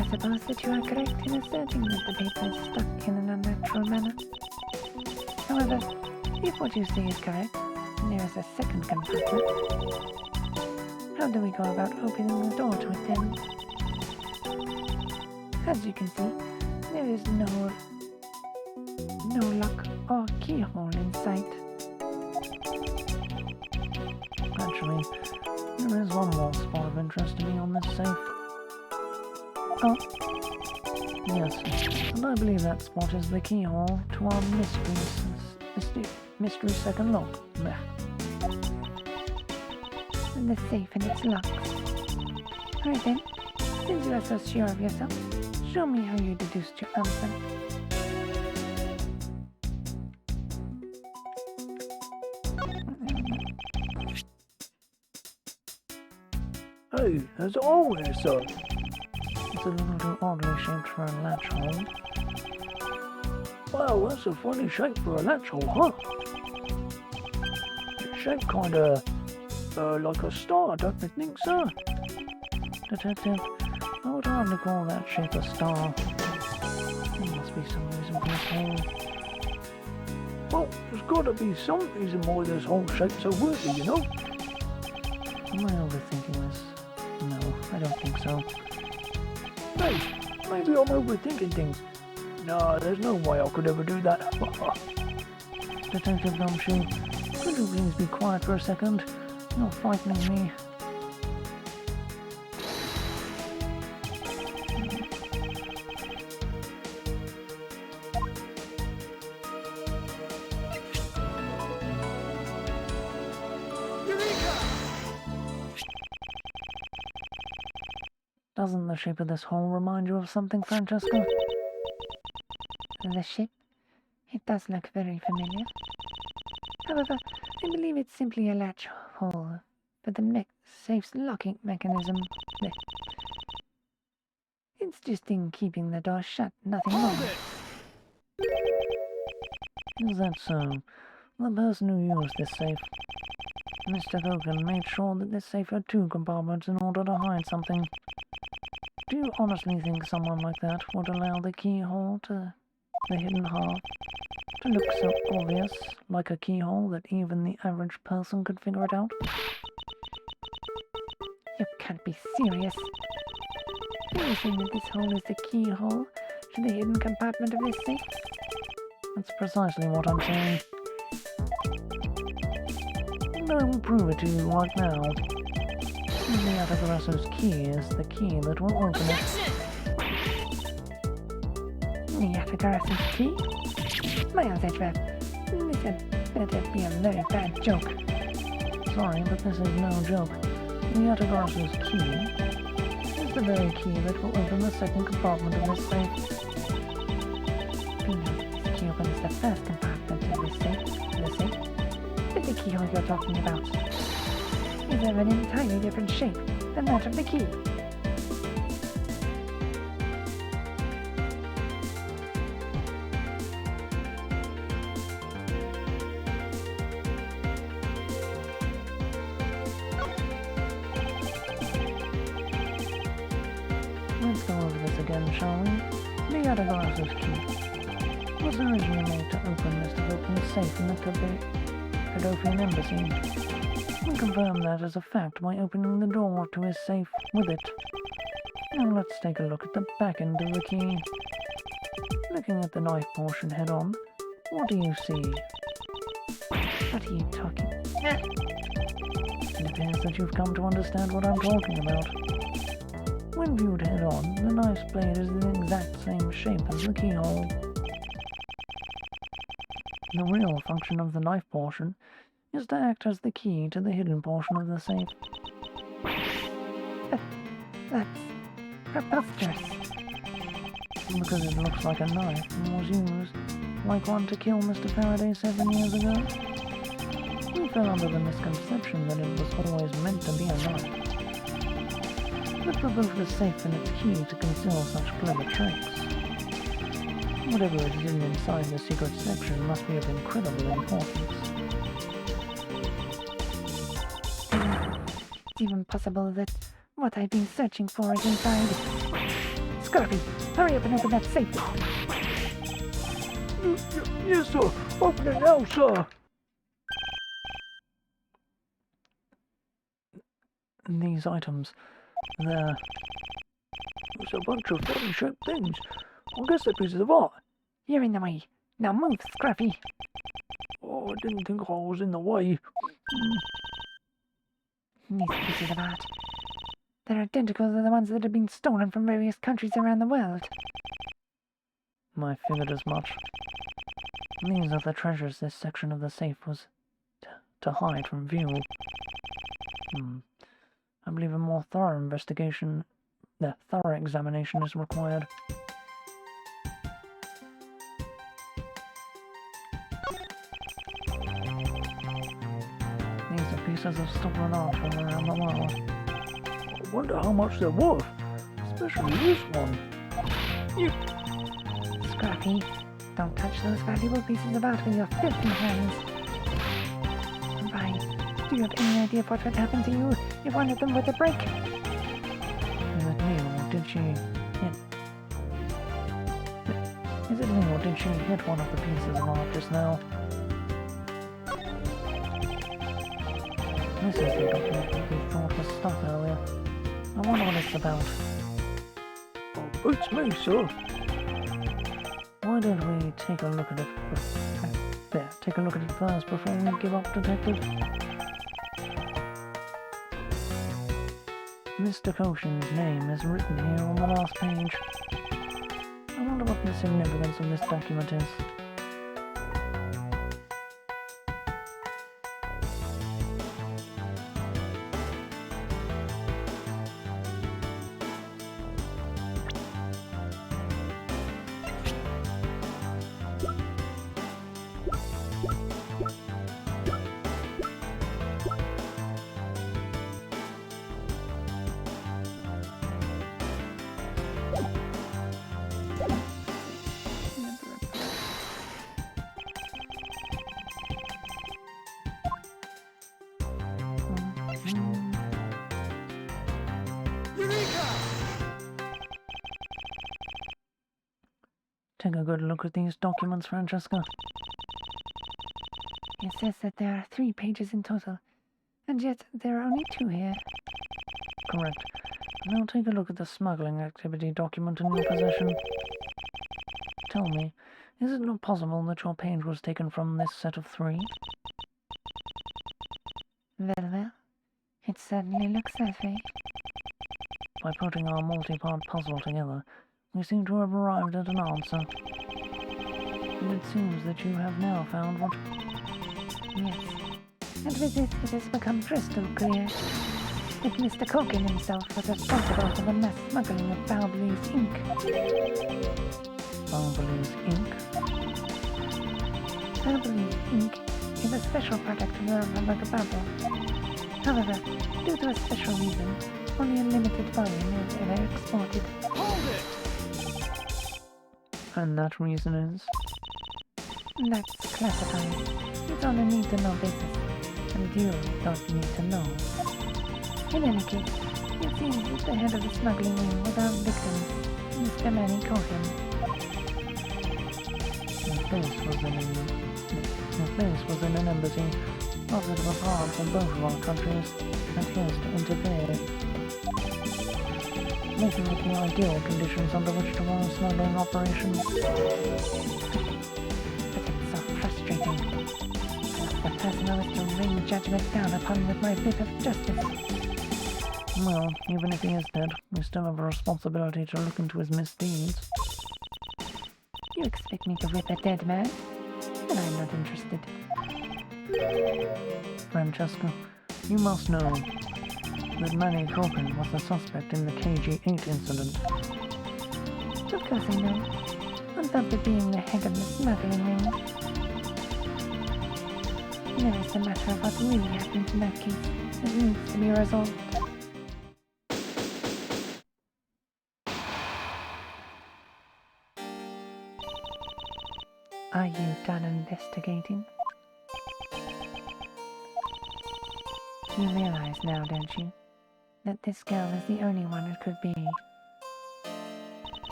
Speaker 2: I suppose that you are correct in asserting that the paper is stuck in an unnatural manner. However, if what you say is correct, there is a second compartment. How do we go about opening the door to it then? As you can see, there is no lock or keyhole in sight.
Speaker 1: Actually, there is one more spot of interest to me on this safe.
Speaker 2: Oh,
Speaker 1: Yes, and I believe that spot is the keyhole to our mystery second lock. Blech.
Speaker 2: and the safe and its locks. Alright then, since you are so sure of yourself, show me how you deduced your answer.
Speaker 3: Hey, there's a hole here, sir.
Speaker 1: It's a little too oddly shaped for a latch hole.
Speaker 3: Wow, that's a funny shape for a latch hole, huh? It's shaped kinda, like a star, don't you think, sir?
Speaker 1: Detective, I would hardly call that shape a star. There must be some reason for this hole.
Speaker 3: Well, there's gotta be some reason why this hole shaped so weirdly, you know?
Speaker 1: Am I overthinking this? No, I don't think so.
Speaker 3: Hey, maybe I'm overthinking things. No, there's no way I could ever do that.
Speaker 1: Detective Gumshoe, could you please be quiet for a second? You're frightening me. Doesn't the shape of this hole remind you of something, Francesca?
Speaker 2: The ship? It does look very familiar. However, I believe it's simply a latch hole for the safe's locking mechanism. It's just in keeping the door shut, nothing more.
Speaker 1: Is that so? The person who used this safe, Mr. Hogan, made sure that this safe had two compartments in order to hide something. Do you honestly think someone like that would allow the keyhole to the hidden half to look so obvious, like a keyhole that even the average person could figure it out?
Speaker 2: You can't be serious. You're saying that this hole is the keyhole to the hidden compartment of this safe?
Speaker 1: That's precisely what I'm saying. And I will prove it to you right now. The Atagarasu's key is the key that will open it.
Speaker 2: The Yatagarasu's key? Miles Edgeworth, this had better be a very bad joke.
Speaker 1: So sorry, but this is no joke. The Atagras's key is the very key that will open the second compartment of this safe.
Speaker 2: This key opens the first compartment of this safe. But the keyhole you're talking about is of an entirely different shape than that of the key.
Speaker 1: Let's go over this again, shall we? The Atagras's key was originally made to open Mr. Wilkins' safe in the Cadofian embassy. We confirm that as a fact by opening the door to his safe with it. Now let's take a look at the back end of the key. Looking at the knife portion head-on, what do you see?
Speaker 2: What are you talking?
Speaker 1: It appears that you've come to understand what I'm talking about. When viewed head-on, the knife's blade is the exact same shape as the keyhole. The real function of the knife portion is to act as the key to the hidden portion of the safe.
Speaker 2: That's preposterous.
Speaker 1: Because it looks like a knife and was used like one to kill Mr. Faraday 7 years ago. We fell under the misconception that it was always meant to be a knife. But for both the safe and its key to conceal such clever tricks, whatever is hidden inside the secret section must be of incredible importance.
Speaker 2: It's even possible that what I've been searching for is inside. Scrappy, hurry up and open that safe.
Speaker 3: Yes, sir. Open it now, sir.
Speaker 1: These items, they're...
Speaker 3: It's a bunch of funny shaped things. I guess they're pieces of art.
Speaker 2: You're in the way. Now move, Scrappy.
Speaker 3: Oh, I didn't think I was in the way.
Speaker 2: These pieces of art, they're identical to the ones that have been stolen from various countries around the world.
Speaker 1: I figured as much. These are the treasures this section of the safe was to hide from view. I believe a more thorough examination is required. These are pieces of stolen art from around the world.
Speaker 3: I wonder how much they're worth. Especially this one.
Speaker 2: Scrappy, don't touch those valuable pieces of art with your filthy hands. Right. Do you have any idea of what would happen to you if one of them were to break?
Speaker 1: Is it me, or did she hit... Is it me, or did she hit one of the pieces of art just now? This is the document that we thought was stuck earlier. I wonder what it's about.
Speaker 3: Oh, it's me, sir.
Speaker 1: Why don't we take a look at it... take a look at it first before we give up, Detective? Mr. Koshin's name is written here on the last page. I wonder what the significance of this document is. Take a good look at these documents, Francesca.
Speaker 2: It says that there are 3 pages in total, and yet there are only 2 here.
Speaker 1: Correct. Now take a look at the smuggling activity document in your possession. Tell me, is it not possible that your page was taken from this set of 3?
Speaker 2: Well, it certainly looks that way.
Speaker 1: By putting our multi-part puzzle together, we seem to have arrived at an answer. And it seems that you have now found what...
Speaker 2: Yes, and with this it has become crystal clear that Mr. Culkin himself was responsible for the mass smuggling of Balblees ink.
Speaker 1: Balblees ink?
Speaker 2: Balblees ink is a special product from the Republic of Babel. However, due to a special reason, only a limited volume is ever exported.
Speaker 3: Hold it!
Speaker 1: And that reason is?
Speaker 2: That's classified. It's on a need-to-know basis, and you don't need to know. In any case, it seems that the head of the smuggling wing was our victim, Mr. Manny Cohen.
Speaker 1: His base was in an embassy. Not that it was hard for both of our countries and his to interfere, making it the ideal conditions under which to run a smuggling operation.
Speaker 2: But it's so frustrating. The person I was to rain judgment down upon with my whip of justice.
Speaker 1: Well, even if he is dead, we still have a responsibility to look into his misdeeds.
Speaker 2: You expect me to whip a dead man? Then I'm not interested.
Speaker 1: Francesca, you must know that Manny Cohen was the suspect in the KG-8 incident.
Speaker 2: Of course I know. On top of being the head of the smuggling ring. Now it's a matter of what really happened in that case that needs to be resolved.
Speaker 1: Are you done investigating?
Speaker 2: You realize now, don't you, that this girl is the only one it could be.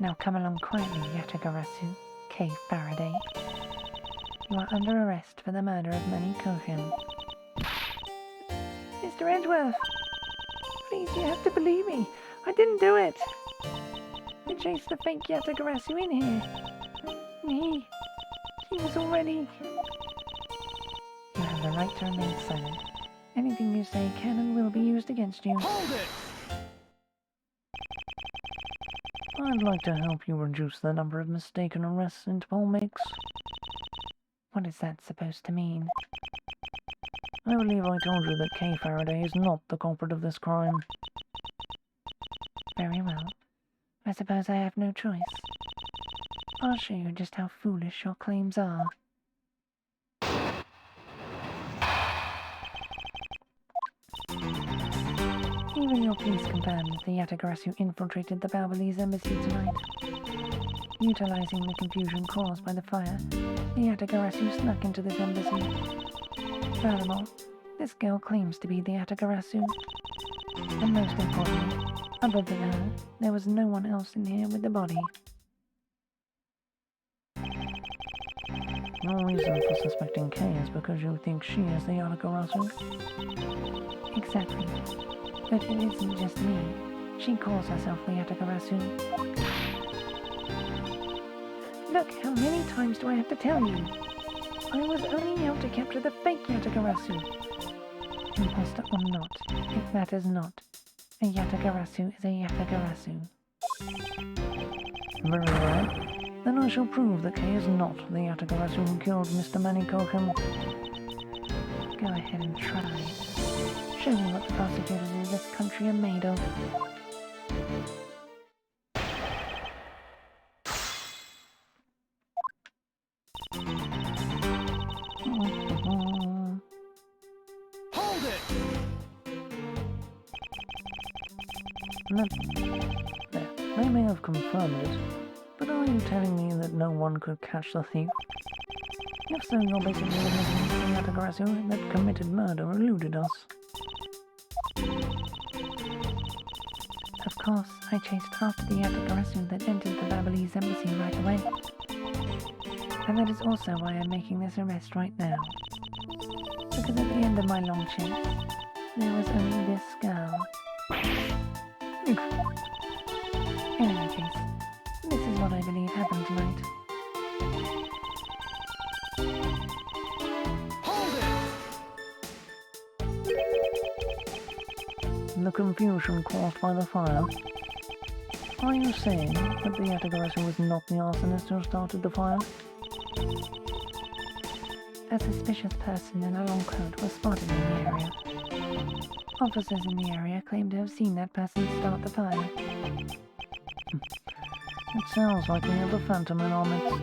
Speaker 2: Now come along quietly, Yatagarasu, K. Faraday. You are under arrest for the murder of Manny Cohen.
Speaker 3: Mr. Edgeworth! Please, you have to believe me. I didn't do it. I chased the fake Yatagarasu in here. Me. She was already...
Speaker 2: You have the right to remain silent. Anything you say can and will be used against you.
Speaker 3: Hold it!
Speaker 1: I'd like to help you reduce the number of mistaken arrests Interpol makes.
Speaker 2: What is that supposed to mean?
Speaker 1: I believe I told you that Kay Faraday is not the culprit of this crime.
Speaker 2: Very well. I suppose I have no choice. I'll show you just how foolish your claims are. Even your police confirmed that the Yatagarasu infiltrated the Balbalees embassy tonight. Utilizing the confusion caused by the fire, the Yatagarasu snuck into this embassy. Furthermore, this girl claims to be the Yatagarasu. And most importantly, other than her, there was no one else in here with the body.
Speaker 1: Your reason for suspecting Kay is because you think she is the Yatagarasu?
Speaker 2: Exactly. But it isn't just me. She calls herself the Yatagarasu. Look, how many times do I have to tell you? I was only out to capture the fake Yatagarasu. Imposter or not, it matters not. A Yatagarasu is a Yatagarasu.
Speaker 1: Very well. Then I shall prove that Kay is not the Yatagarasu who killed Mr. Manny Cohen.
Speaker 2: Go ahead and try. Show me what the prosecutors of this country are made of.
Speaker 3: Hold it!
Speaker 1: There, they may have confirmed it, but are you telling me that no one could catch the thief? If so, you're basically admitting the Yatagarasu that committed murder eluded us.
Speaker 2: Of course, I chased after the Yatagarasu that entered the Babylese embassy right away. And that is also why I'm making this arrest right now. Because at the end of my long chase, there was only this girl. In any case, this is what I believe happened tonight.
Speaker 1: The confusion caused by the fire. Are you saying that the Yatagarasu was not the arsonist who started the fire?
Speaker 2: a suspicious person in a long coat was spotted in the area. Officers in the area claim to have seen that person start the fire.
Speaker 1: It sounds like we have a phantom in our midst.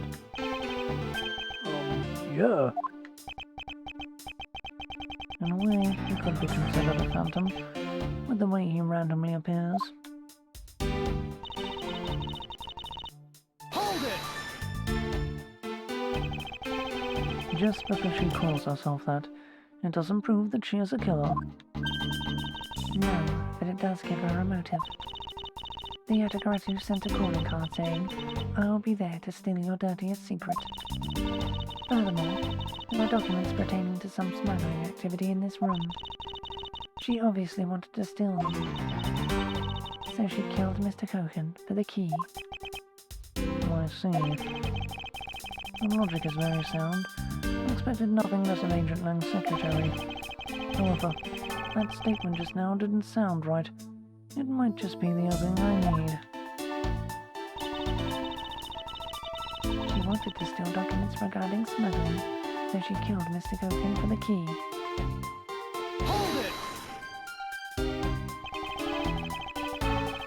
Speaker 3: Yeah.
Speaker 1: In a way, he could be considered a phantom, with the way he randomly appears.
Speaker 4: Hold it!
Speaker 1: Just because she calls herself that, it doesn't prove that she is a killer.
Speaker 2: No, but it does give her a motive. The Yatagarasu sent a calling card saying, "I'll be there to steal your dirtiest secret." Furthermore, there are documents pertaining to some smuggling activity in this room. She obviously wanted to steal them. So she killed Mr. Cohen for the key.
Speaker 1: I see. The logic is very sound. I expected nothing less of Agent Lang's secretary. However, that statement just now didn't sound right. It might just be the opening I need.
Speaker 2: She wanted to steal documents regarding smuggling, so she killed Mr. Cohen for the key.
Speaker 4: Hold it!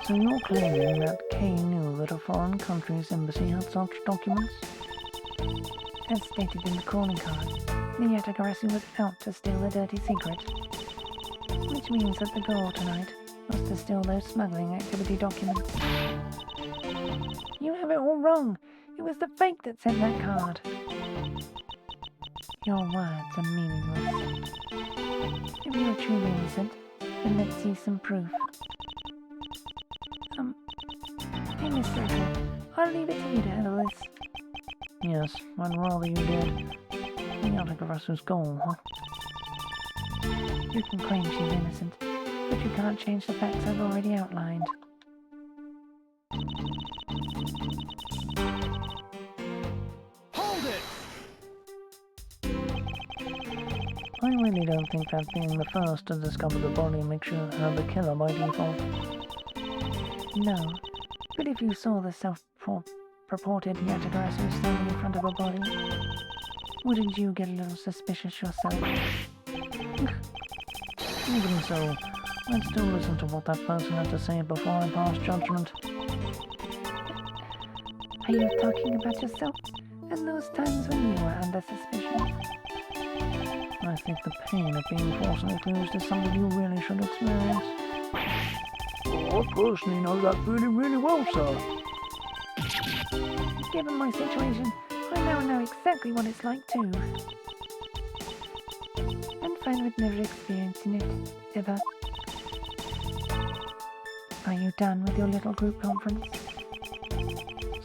Speaker 1: So you're claiming that Kay knew that a foreign country's embassy had such documents?
Speaker 2: As stated in the calling card, the Yatagarasu was out to steal the dirty secret. Which means that the goal tonight was to steal those smuggling activity documents. You have it all wrong. It was the fake that sent that card. Your words are meaningless. If you are truly innocent, then let's see some proof. Hey, Mr. Edgeworth, I'll leave it to you to handle this.
Speaker 1: Yes, I'd rather you did. The Yatagarasu's goal, huh?
Speaker 2: You can claim she's innocent, but you can't change the facts I've already outlined.
Speaker 4: Hold it!
Speaker 1: I really don't think that being the first to discover the body makes you her the killer by default.
Speaker 2: No, but if you saw the self-purported Yatagarasu standing in front of a body, wouldn't you get a little suspicious yourself?
Speaker 1: Even so, I'd still listen to what that person had to say before I pass judgment.
Speaker 2: Are you talking about yourself and those times when you were under suspicion?
Speaker 1: I think the pain of being forcibly accused is something you really should experience.
Speaker 3: I personally know that feeling really well, sir.
Speaker 2: Given my situation, I now know exactly what it's like too. I'm fine with never experiencing it, ever. Are you done with your little group conference?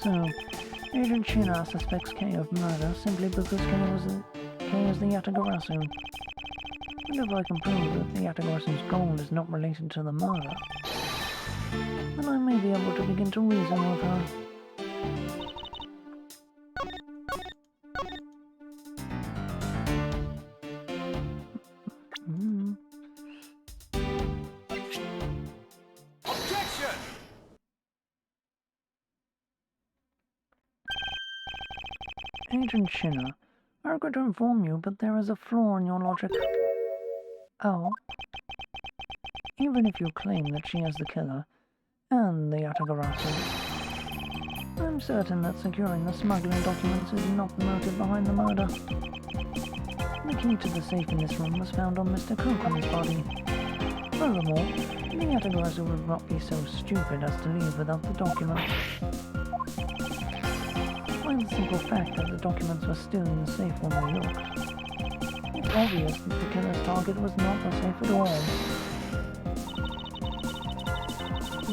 Speaker 1: So, Agent Shina suspects Kay of murder simply because Kay is the Yatagarasu. And if I can prove that the Yatagarasu's goal is not related to the murder, then I may be able to begin to reason with her.
Speaker 4: Objection!
Speaker 1: Agent Shina, I regret to inform you, but there is a flaw in your logic.
Speaker 2: Oh,
Speaker 1: Even if you claim that she is the killer, and the Yatagarasu, I'm certain that securing the smuggling documents is not the motive behind the murder. The key to the safe in this room was found on Mr. Cochran's body. Furthermore, the Yatagarasu would not be so stupid as to leave without the documents. By the simple fact that the documents were still in the safe when we looked, it's obvious that the killer's target was not the safe at all.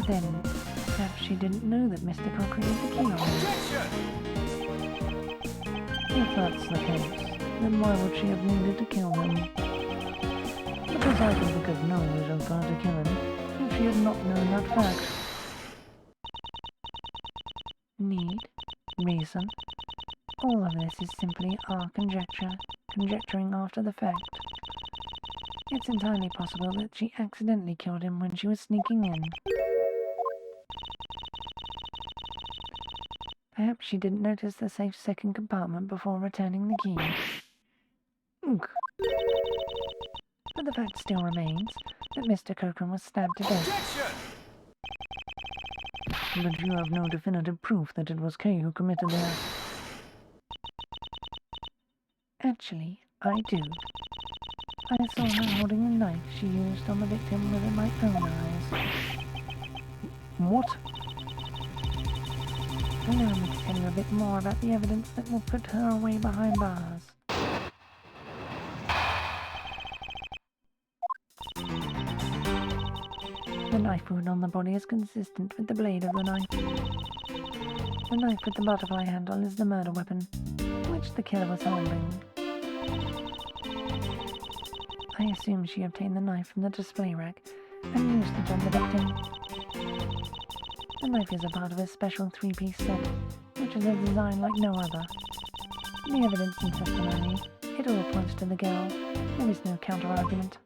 Speaker 2: then perhaps she didn't know that Mr. Cochran had the key on her.
Speaker 4: Objection!
Speaker 1: If that's the case, then why would she have needed to kill him? Because I can think of no reason for her to kill him if she had not known that fact.
Speaker 2: Need? Reason? All of this is simply our conjecturing after the fact. It's entirely possible that she accidentally killed him when she was sneaking in. Perhaps she didn't notice the safe's second compartment before returning the key.
Speaker 1: Ugh. But the fact still remains that Mr. Cochran was stabbed to death.
Speaker 4: Objection!
Speaker 1: But you have no definitive proof that it was Kay who committed the act. Actually, I do. I saw her holding the knife she used on the victim with my own eyes.
Speaker 3: What?
Speaker 1: Allow me to tell you a bit more about the evidence that will put her away behind bars. The knife wound on the body is consistent with the blade of the knife. The knife with the butterfly handle is the murder weapon, which the killer was holding. I assume she obtained the knife from the display rack and used it on the victim. The knife is a part of a special three-piece set, which is a design like no other. The evidence and testimony, it all points to the girl. There is no counter-argument.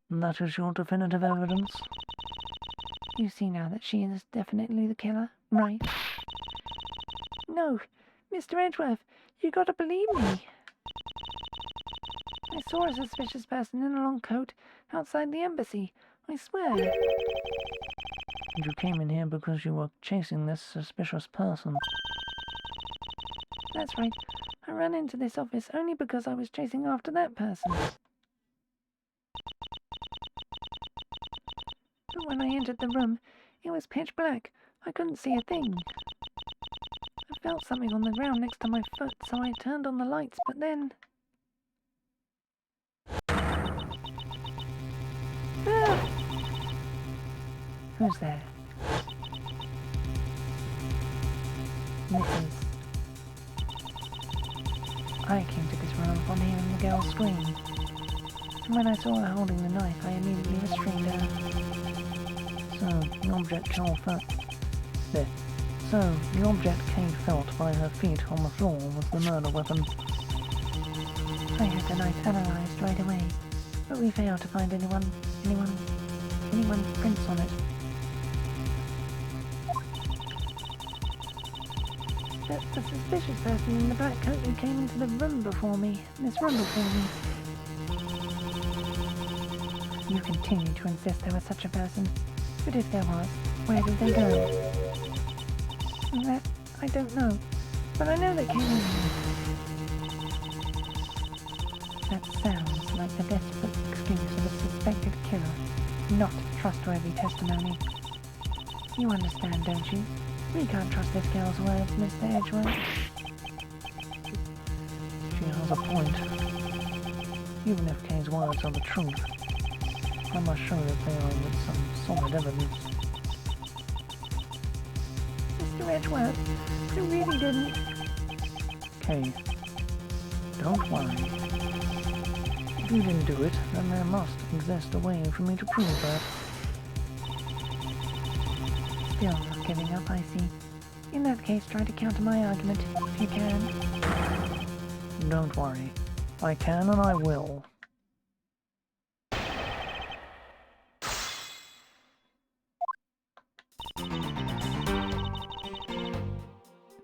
Speaker 3: That is your definitive evidence?
Speaker 1: You see now that she is definitely the killer, right? No, Mr. Edgeworth, you gotta believe me. I saw a suspicious person in a long coat outside the embassy, I swear.
Speaker 3: You came in here because you were chasing this suspicious person.
Speaker 1: That's right. I ran into this office only because I was chasing after that person. But when I entered the room, it was pitch black. I couldn't see a thing. I felt something on the ground next to my foot, so I turned on the lights, but then... Ah! Who's there? Mrs. I came to this room upon hearing the girl scream. And when I saw her holding the knife, I immediately restrained her.
Speaker 3: So, the object Kay felt by her feet on the floor was the murder weapon.
Speaker 1: I had the knife analysed right away, but we failed to find anyone's prints on it. That's the suspicious person in the black coat who came into the room before me. This room before me. You continue to insist there was such a person, but if there was, where did they go? That, I don't know, but I know they came in here. That sounds like the desperate excuse of a suspected killer, not trustworthy testimony. You understand, don't you? We can't trust this girl's words, Mr. Edgeworth.
Speaker 3: She has a point. Even if Kay's words are the truth, I must show that they are with some solid evidence.
Speaker 1: Mr. Edgeworth, I really didn't.
Speaker 3: Kay, don't worry. If you didn't do it, then there must exist a way for me to prove that.
Speaker 1: Still not giving up, I see. In that case, try to counter my argument, if you can.
Speaker 3: Don't worry. I can and I will.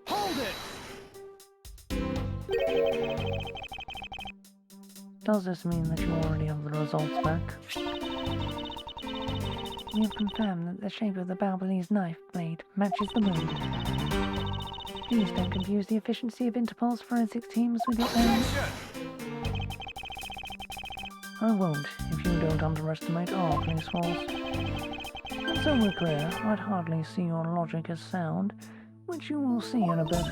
Speaker 4: Hold it!
Speaker 3: Does this mean that you already have the results back?
Speaker 1: We have confirmed that the shape of the Balbelese knife blade matches the wound. Please don't confuse the efficiency of Interpol's forensics teams with your own.
Speaker 4: Objection!
Speaker 3: I won't, if you don't underestimate our police force. And so we're clear, I'd hardly see your logic as sound, which you will see in a bit.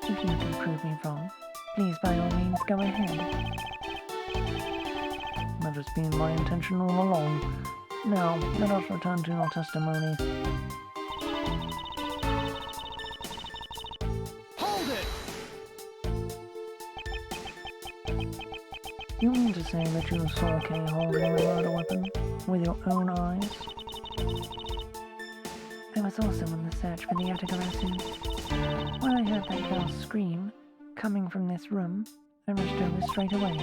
Speaker 1: If you can prove me wrong, please by all means go ahead.
Speaker 3: That has been my intention all along. Now, let us return to your testimony.
Speaker 4: Hold it!
Speaker 3: You mean to say that you saw Kay holding the murder weapon with your own eyes?
Speaker 1: I was also on the search for the Atagarasu. When I heard that girl scream, coming from this room, I rushed over straight away.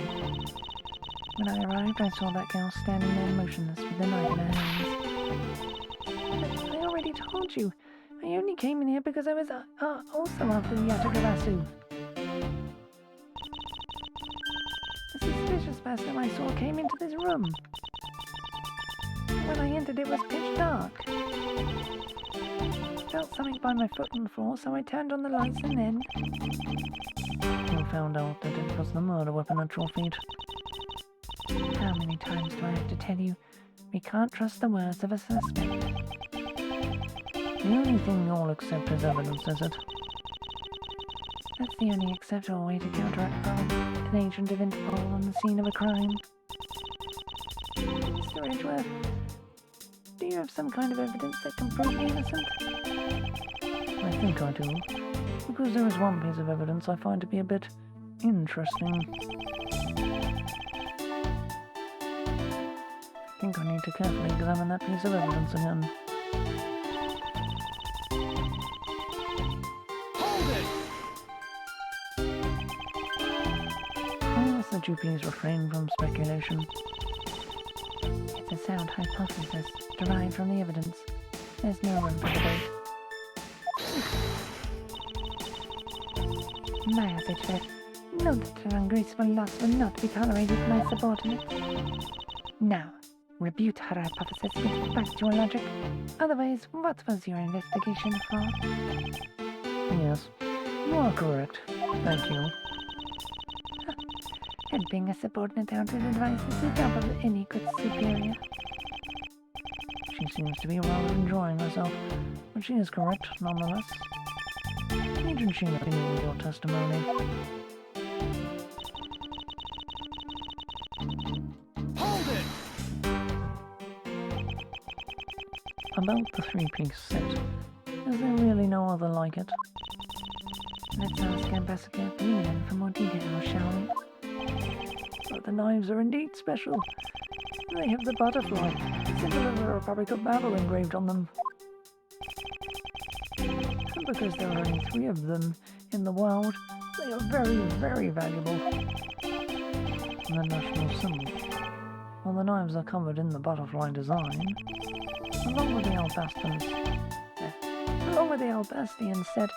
Speaker 1: When I arrived, I saw that girl standing there motionless with the knife in her hands. But I already told you, I only came in here because I was also after the Yatagarasu. The suspicious person I saw came into this room. When I entered, it was pitch dark. Felt something by my foot on the floor, so I turned on the lights and then... You found out that it was the murder weapon at your feet. How many times do I have to tell you? We can't trust the words of a suspect. The only thing you'll accept as evidence, is it? That's the only acceptable way to counteract an agent of Interpol on the scene of a crime. Mr. Edgeworth, do you have some kind of evidence that can prove me innocent? I think I do, because there is one piece of evidence I find to be a bit interesting. I think I need to carefully examine that piece of evidence again. I ask that you please refrain from speculation. It's a sound hypothesis derived from the evidence. There's no room for debate. My Edgeworth, know that an ungraceful loss will not be tolerated by my subordinates. Now, rebut her hypothesis with factual logic. Otherwise, what was your investigation for? Yes, you are correct. Thank you. Helping a subordinate out with advice is the job of any good superior. She seems to be rather enjoying herself, but she is correct nonetheless. Agent Sheena, continue with your testimony.
Speaker 4: Hold it!
Speaker 1: About the three-piece set, is there really no other like it?
Speaker 2: Let's ask Ambassador Bleeman for more details, shall we?
Speaker 1: But the knives are indeed special. They have the butterfly, symbol of the Republic of Babel engraved on them. And because there are only 3 of them in the world, they are very, very valuable. And the national symbol. While the knives are covered in the butterfly design, along with the Albastian set,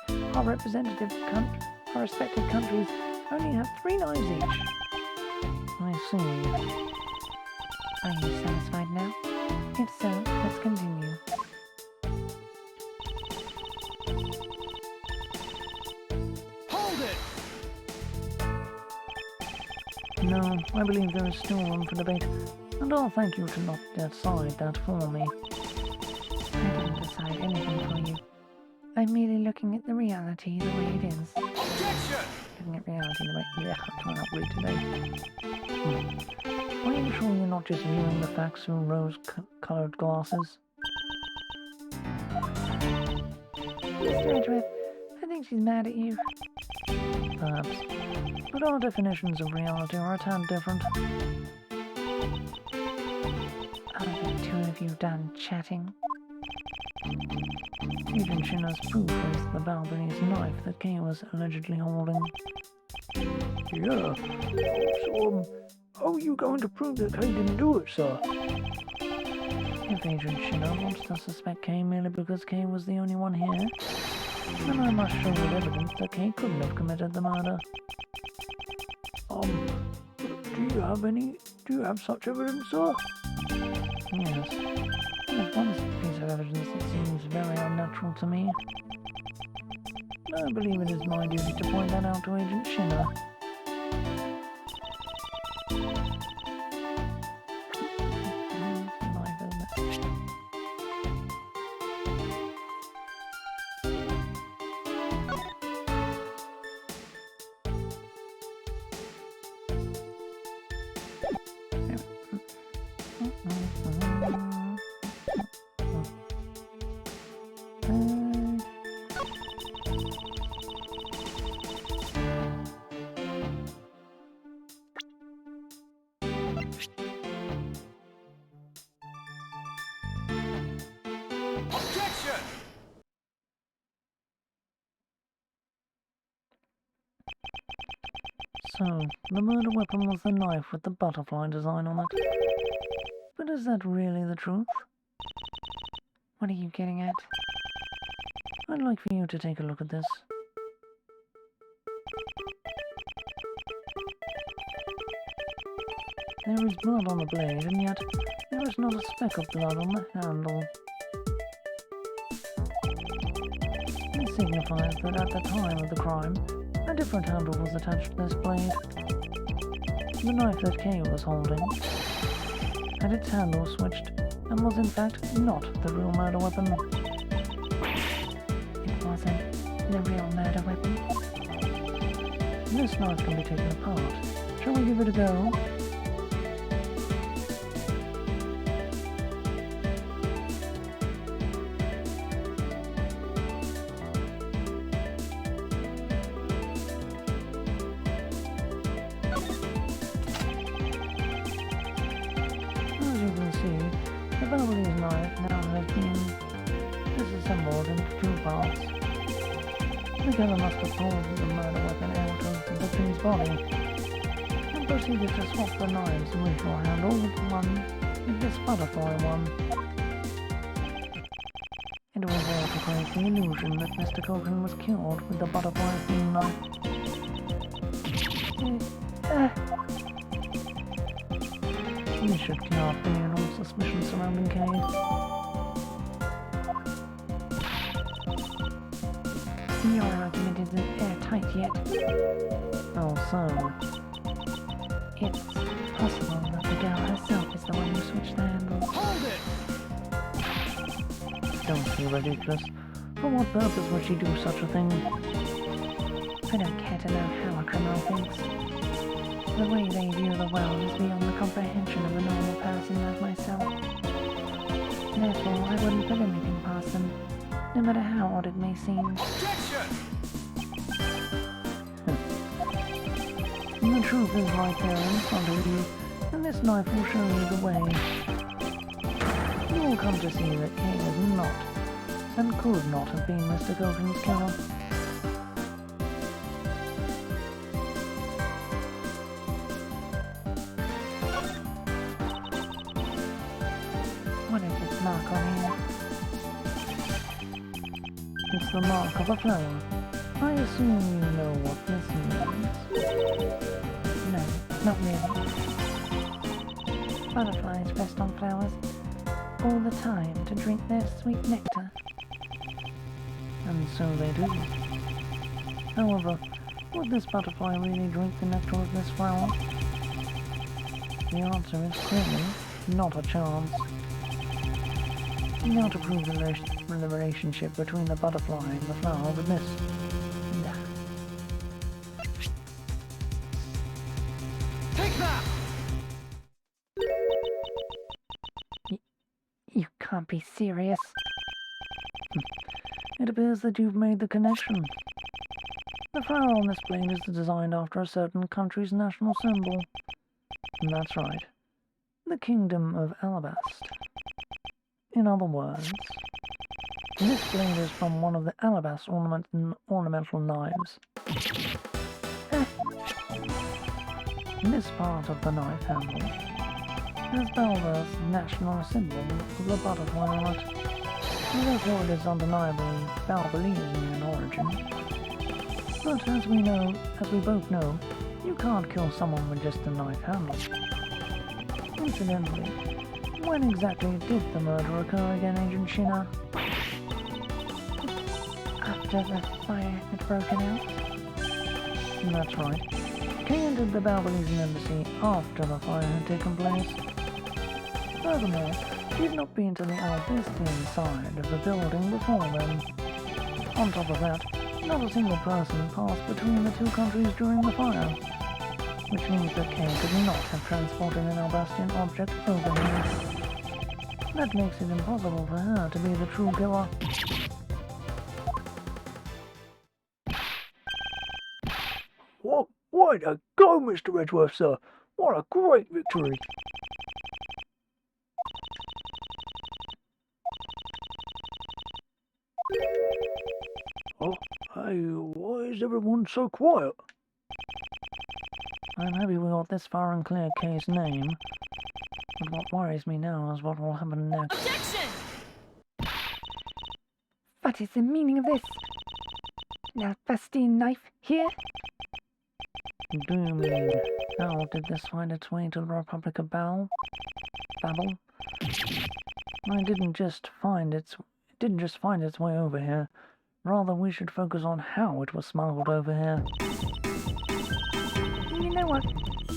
Speaker 1: our respective countries only have 3 knives each. I see.
Speaker 2: Are you satisfied now? If so, let's continue.
Speaker 4: Hold it!
Speaker 1: No, I believe there is still room for debate, and I'll thank you to not decide that for me.
Speaker 2: I didn't decide anything for you. I'm merely looking at the reality the way it is.
Speaker 4: Objection!
Speaker 1: Looking at reality the way... Yeah, I can't read today. Are you sure you're not just viewing the facts through rose-coloured glasses?
Speaker 2: Mr. Edgeworth, I think she's mad at you.
Speaker 1: Perhaps. But our definitions of reality are a tad different.
Speaker 2: Are the 2 of you done chatting?
Speaker 1: Agent Shinna's proof is the Balbany's knife that Kay was allegedly holding.
Speaker 3: Yeah. So, how are you going to prove that Kay didn't do it, sir?
Speaker 1: If Agent Shinna wants to suspect Kay merely because Kay was the only one here, then I must show with evidence that Kay couldn't have committed the murder.
Speaker 3: Do you have such evidence, sir?
Speaker 1: Yes. There's one piece of evidence that seems very unnatural to me. I believe it is my duty to point that out to Agent Shinna.
Speaker 4: Objection!
Speaker 1: So, the murder weapon was the knife with the butterfly design on it. But is that really the truth?
Speaker 2: What are you getting at?
Speaker 1: I'd like for you to take a look at this. There is blood on the blade, and yet there is not a speck of blood on the handle. This signifies that at the time of the crime, a different handle was attached to this blade. The knife that Kay was holding had its handle switched and was in fact not the real murder weapon. It wasn't the real murder weapon. This knife can be taken apart. Shall we give it a go? As you can see, the Beverly's knife now has been disassembled into two parts. The killer must have pulled the murder weapon out of the victim's body and proceeded to swap the knife's original handle with this butterfly one. It was there to create the illusion that Mr. Cochran was killed with the butterfly-themed knife. This should clear up any and all suspicion surrounding Kay.
Speaker 2: Your argument isn't airtight yet.
Speaker 1: Oh, so.
Speaker 2: It's possible that the girl herself is the one who switched the handles.
Speaker 4: Hold it!
Speaker 1: Don't be ridiculous. For what purpose would she do such a thing?
Speaker 2: I don't care to know how a criminal thinks. The way they view the world is beyond the comprehension of a normal person like myself. Therefore, I wouldn't put anything past them, no matter how odd it may seem.
Speaker 4: Objection!
Speaker 1: The truth is right there in front of you, and this knife will show you the way. You will come to see that Kay is not, and could not have been Mr. Cochran's killer.
Speaker 2: What is this mark on here?
Speaker 1: It's the mark of a flower. I assume you know what this means.
Speaker 2: No, not really. Butterflies rest on flowers all the time to drink their sweet nectar.
Speaker 1: And so they do. However, would this butterfly really drink the nectar of this flower? The answer is clearly not a chance. Now to prove the relationship between the butterfly and the flower with this.
Speaker 4: Take that!
Speaker 2: You can't be serious.
Speaker 1: It appears that you've made the connection. The flower on this blade is designed after a certain country's national symbol. And that's right. The Kingdom of Alabast. In other words, this blade is from one of the Alabast ornamental knives. This part of the knife handle has Balva's national symbol of the butterfly on it. Therefore it is undeniably Balbelian in origin. But as we both know, you can't kill someone with just a knife handle. Incidentally, when exactly did the murder occur again, Agent Shina?
Speaker 2: After the fire had broken out?
Speaker 1: That's right. Kay entered the Balbelian embassy after the fire had taken place. Furthermore, she'd not been to the Albistian side of the building before then. On top of that, not a single person passed between the two countries during the fire, which means that Kay could not have transported an Albistian object over here. That makes it impossible for her to be the true killer.
Speaker 3: What? Way to go, Mr. Edgeworth, sir. What a great victory. Oh, hey, why is everyone so quiet?
Speaker 1: I'm happy we got this far and clear Kay's name. But what worries me now is what will happen next.
Speaker 5: Objection!
Speaker 2: What is the meaning of this? Alabastine knife here?
Speaker 1: Do you mean, how did this find its way to the Republic of Babel? It didn't just find its way over here. Rather, we should focus on how it was smuggled over here.
Speaker 2: You know what?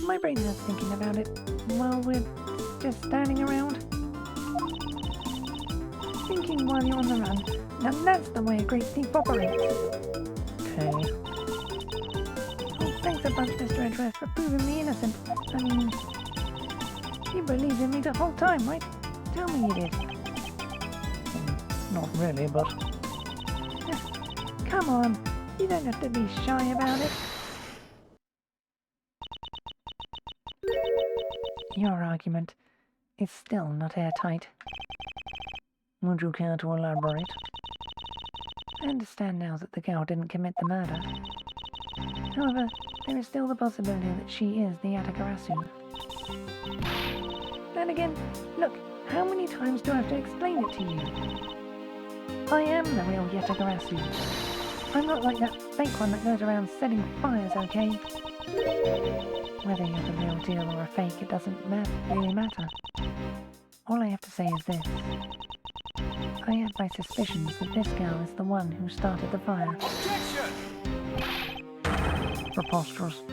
Speaker 2: My brain is thinking about it while we're just standing around. Thinking while you're on the run. Now that's the way a great thief operates.
Speaker 1: Okay.
Speaker 2: Oh, thanks a bunch, Mr. Edgeworth, for proving me innocent. I mean, you believed in me the whole time, right? Tell me you did.
Speaker 1: Not really, but...
Speaker 2: Come on, you don't have to be shy about it.
Speaker 1: Your argument is still not airtight. Would you care to elaborate?
Speaker 2: I understand now that the girl didn't commit the murder. However, there is still the possibility that she is the Atagarasu. Then again, look, how many times do I have to explain it to you? I am the real Yatagarasu. I'm not like that fake one that goes around setting fires, okay? Whether you're the real deal or a fake, it doesn't really matter. All I have to say is this. I have my suspicions that this girl is the one who started the fire.
Speaker 4: Objection!
Speaker 1: Preposterous.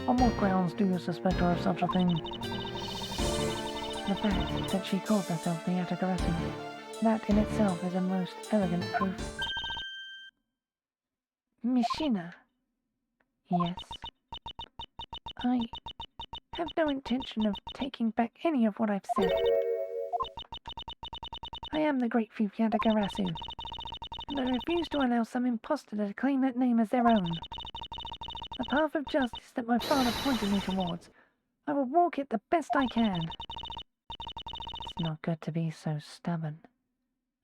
Speaker 1: On what grounds do you suspect her of such a thing?
Speaker 2: The fact that she calls herself the Atagarasu. That in itself is a most elegant proof. Mishina. Yes. I have no intention of taking back any of what I've said. I am the great thief Yatagarasu, and I refuse to allow some impostor to claim that name as their own. The path of justice that my father pointed me towards, I will walk it the best I can. It's not good to be so stubborn.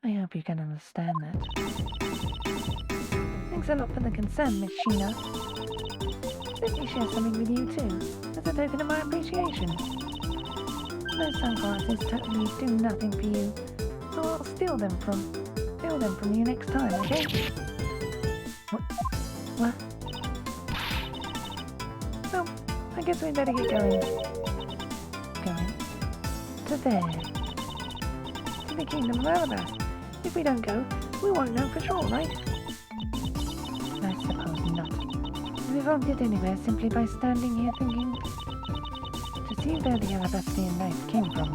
Speaker 2: I hope you can understand that. Thanks a lot for the concern, Miss Sheena. Let me share something with you too, as a token of my appreciation. Those sunglasses totally do nothing for you, so I'll steal them from you next time, okay? What? Well, I guess we'd better get going. Going? To there. To the Kingdom of Alabast. If we don't go, we won't know for sure, right? I suppose not. We won't get anywhere simply by standing here thinking. To see where the Alabastian knife came from,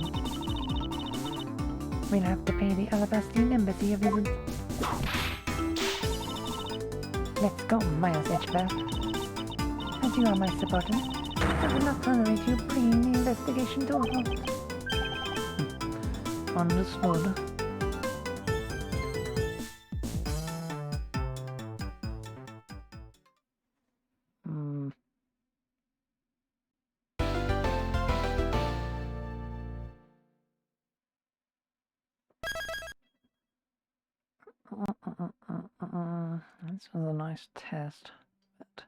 Speaker 2: we'll have to pay the Alabastian embassy a visit. Let's go, Miles Edgeworth. As you are my subordinate, I will not tolerate you bringing the investigation to a halt.
Speaker 1: Understood. This was a nice test, but I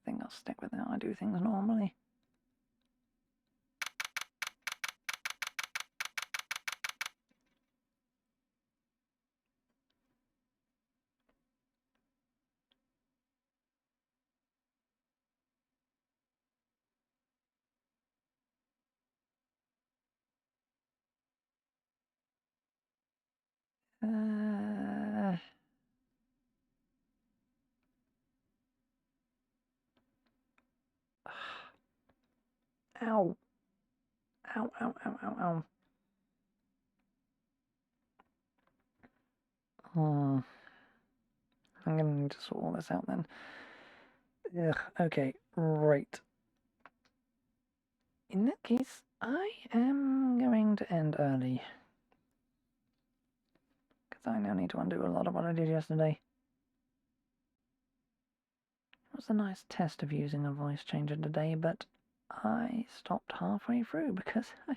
Speaker 1: think I'll stick with how I do things normally. Ow. Ow, ow, ow, ow, ow. I'm gonna need to sort all this out then. Ugh, okay, right. In that case, I am going to end early. Because I now need to undo a lot of what I did yesterday. It was a nice test of using a voice changer today, but I stopped halfway through because I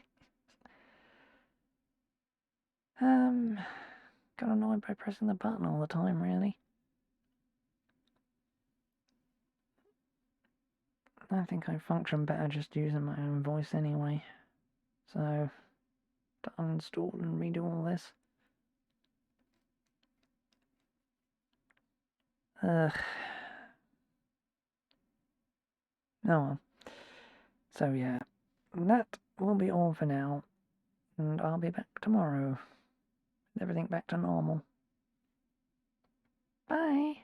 Speaker 1: got annoyed by pressing the button all the time, really. I think I function better just using my own voice anyway. So, to uninstall and redo all this. Ugh. Oh well. So yeah, that will be all for now, and I'll be back tomorrow. Everything back to normal. Bye.